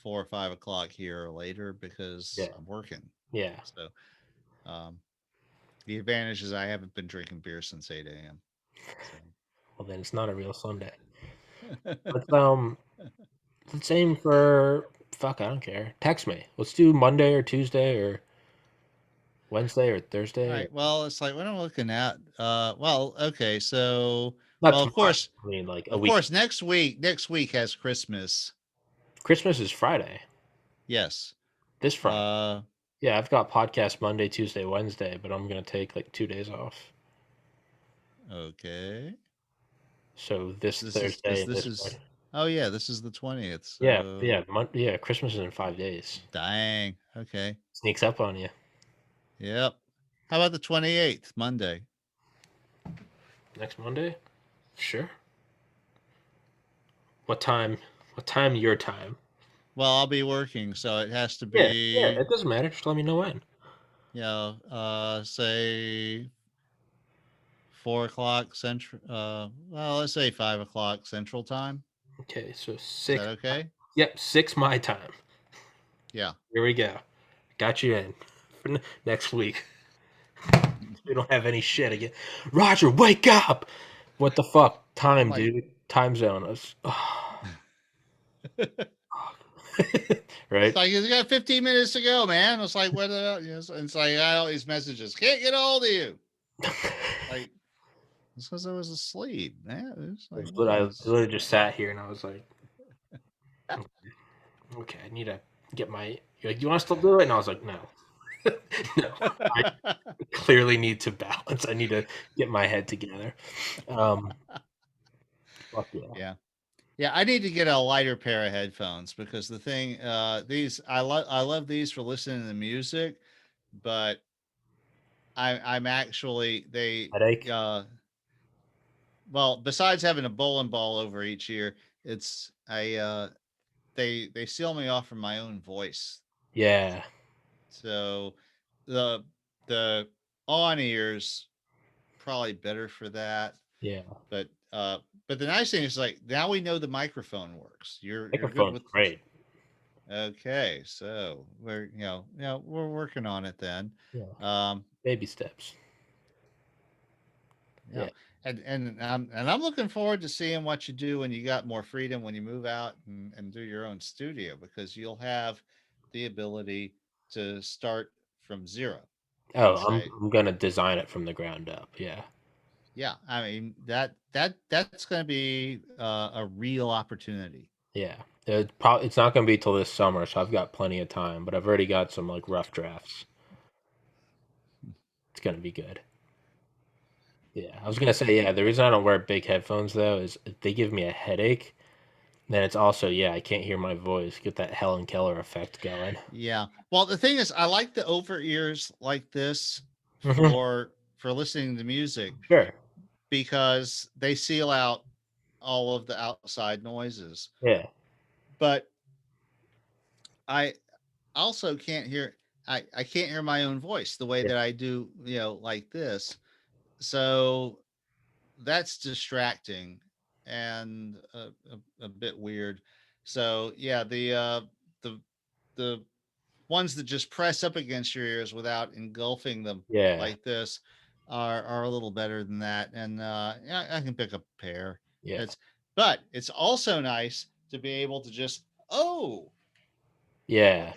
4 or 5 o'clock here or later because yeah, I'm working. yeah. So, um, the advantage is I haven't been drinking beer since 8 a.m. So, Well, then it's not a real Sunday. Let's aim for fuck. I don't care. Text me. Let's do Monday or Tuesday or Wednesday or all Thursday. right. Well, it's like what I'm looking at. Well, okay. So, Not well, tomorrow. I mean, like a of week. course, next week has Christmas. Christmas is Friday. Yes. This Friday. Uh, Yeah, I've got podcast Monday, Tuesday, Wednesday, but I'm gonna take like 2 days off. okay. So this This is because Thursday and this this is. Friday. Oh yeah, this is the 20th. Yeah, So, yeah, yeah. Christmas is in 5 days. dang. Okay. Sneaks up on you. Yep. How about the 28th, Monday? Next Monday? Sure. What time? What time your time? Well, I'll be working, so it has to Yeah, yeah. be, It doesn't matter. Just let me know when. say 4 o'clock central. Well, let's say 5 o'clock central time. Okay, so Is that six. okay? Yep, six my time. Yeah. Here we go. Got you in for next week. We don't have any shit again. Roger, wake up! What the fuck? I'm Time, like, dude. Time zone us. it's Right? like you got 15 minutes to go, man. It's like what? It's like I got all these messages. Can't get a hold of you. Like it's because I was asleep, man. It's like what I is? literally just sat here and I was like, okay, I need to get my. You're like, do you want to still do it? And I was like, no, no. I clearly need to balance. I need to get my head together. Um, fuck yeah. Yeah. Yeah, I need to get a lighter pair of headphones because the thing, these I love these for listening to music, but I'm actually Headache? well, besides having a bowling ball over each ear, it's they seal me off from my own voice. Yeah, So the the on ears probably better for that. yeah. But but the nice thing is like now we know the microphone works. You're good Microphone's with great. okay, so we're we're working on it then. Yeah, Um, baby steps. yeah, Yeah. and I'm looking forward to seeing what you do when you got more freedom when you move out and do your own studio because you'll have the ability to start from zero Oh, and say, I'm gonna design it from the ground up. Yeah, yeah, I mean that's going to be a real opportunity. yeah. It's not gonna be till this summer, so I've got plenty of time. But I've already got some like rough drafts. It's gonna be good. Yeah, I was gonna say, yeah, the reason I don't wear big headphones though is they give me a headache. Then it's also, yeah, I can't hear my voice. Get that Helen Keller effect going. Yeah. Well, the thing is, I like the over ears like this Hmm. for listening to music Sure. because they seal out all of the outside noises. Yeah. But I also can't hear I can't hear my own voice the way Yeah. that I do, like this. So that's distracting and a bit weird. So yeah, the the ones that just press up against your ears without engulfing them Yeah. like this are a little better than that. And yeah, I can pick up a pair. Yeah. It's but it's also nice to be able to just Yeah.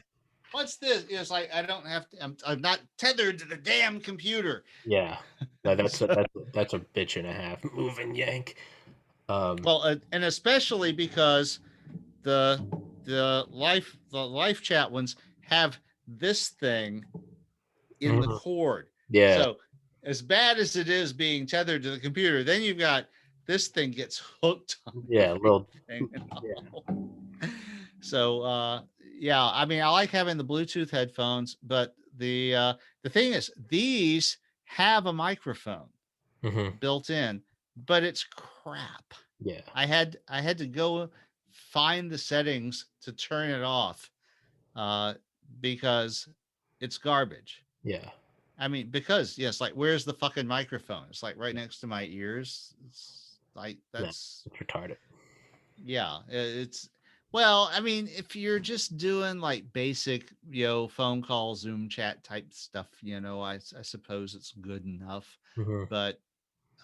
what's this? It's like I don't have to. I'm not tethered to the damn computer. Yeah. No, that's a, So, that's a bitch and a half. Move and yank. Um. well, and especially because the the life chat ones have this thing in the Mhm. cord. Yeah. So as bad as it is being tethered to the computer, then you've got this thing gets hooked on Yeah. A little. everything and Yeah. all. So yeah, I mean I like having the Bluetooth headphones, but the thing is these have a microphone Hmm. built in, but it's crap. Yeah. I had to go find the settings to turn it off uh, because it's garbage. Yeah. I mean, because yes, like where's the fucking microphone? It's like right next to my ears. It's like No, that's it's retarded. yeah. It's well, I mean, if you're just doing like basic, phone call, Zoom chat type stuff, I suppose it's good enough. Hmm. But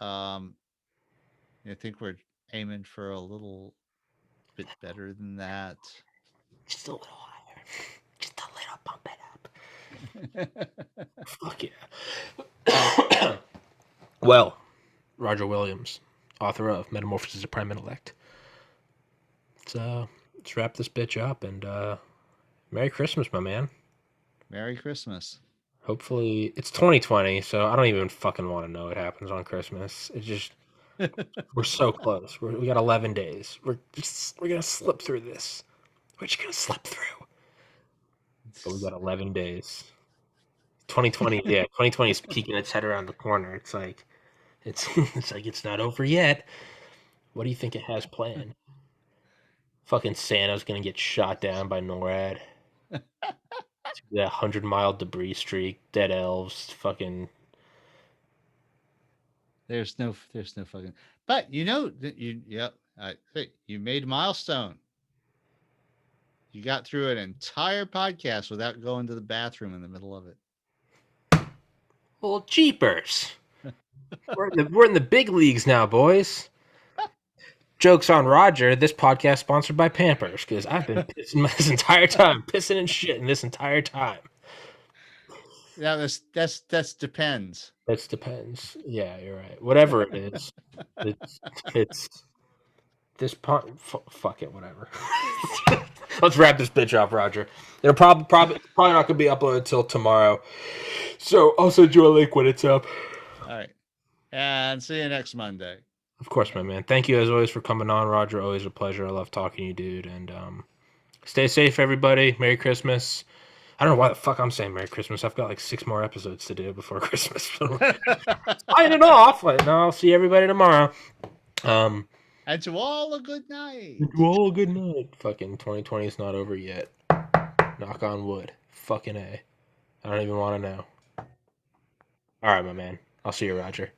um, I think we're aiming for a little bit better than that. Just a little higher. Just a little bump it up. Fuck yeah. Well, Roger Williams, author of Metamorphosis of Prime Intellect. Let's wrap this bitch up and Merry Christmas, my man. Merry Christmas. Hopefully it's 2020, so I don't even fucking want to know what happens on Christmas. It's just we're so close. We got 11 days. We're gonna slip through this. We're just gonna slip through. But we got 11 days. 2020, yeah, 2020 is peeking its head around the corner. It's like it's like it's not over yet. What do you think it has planned? Fucking Santa's gonna get shot down by NORAD. That 100-mile debris streak, dead elves, fucking There's no fucking. But hey, you made a milestone. You got through an entire podcast without going to the bathroom in the middle of it. well, jeepers. We're in the big leagues now, boys. Jokes on Roger. This podcast sponsored by Pampers because I've been pissing this entire time, pissing and shitting this entire time. Yeah, that's depends. That depends. Yeah, you're right. Whatever it is, it's it's this part. Fuck it, whatever. Let's wrap this bitch up, Roger. It'll probably not gonna be uploaded till tomorrow. So I'll send you a link when it's up. All right, and see you next Monday. Of course, my man. Thank you as always for coming on, Roger. Always a pleasure. I love talking to you, dude. And stay safe, everybody. Merry Christmas. I don't know why the fuck I'm saying Merry Christmas. I've got like 6 more episodes to do before Christmas. Signing off. Like, no, I'll see everybody tomorrow. And to all a good night. Well, good night. Fucking 2020 is not over yet. Knock on wood. Fucking A. I don't even want to know. All right, my man. I'll see you, Roger.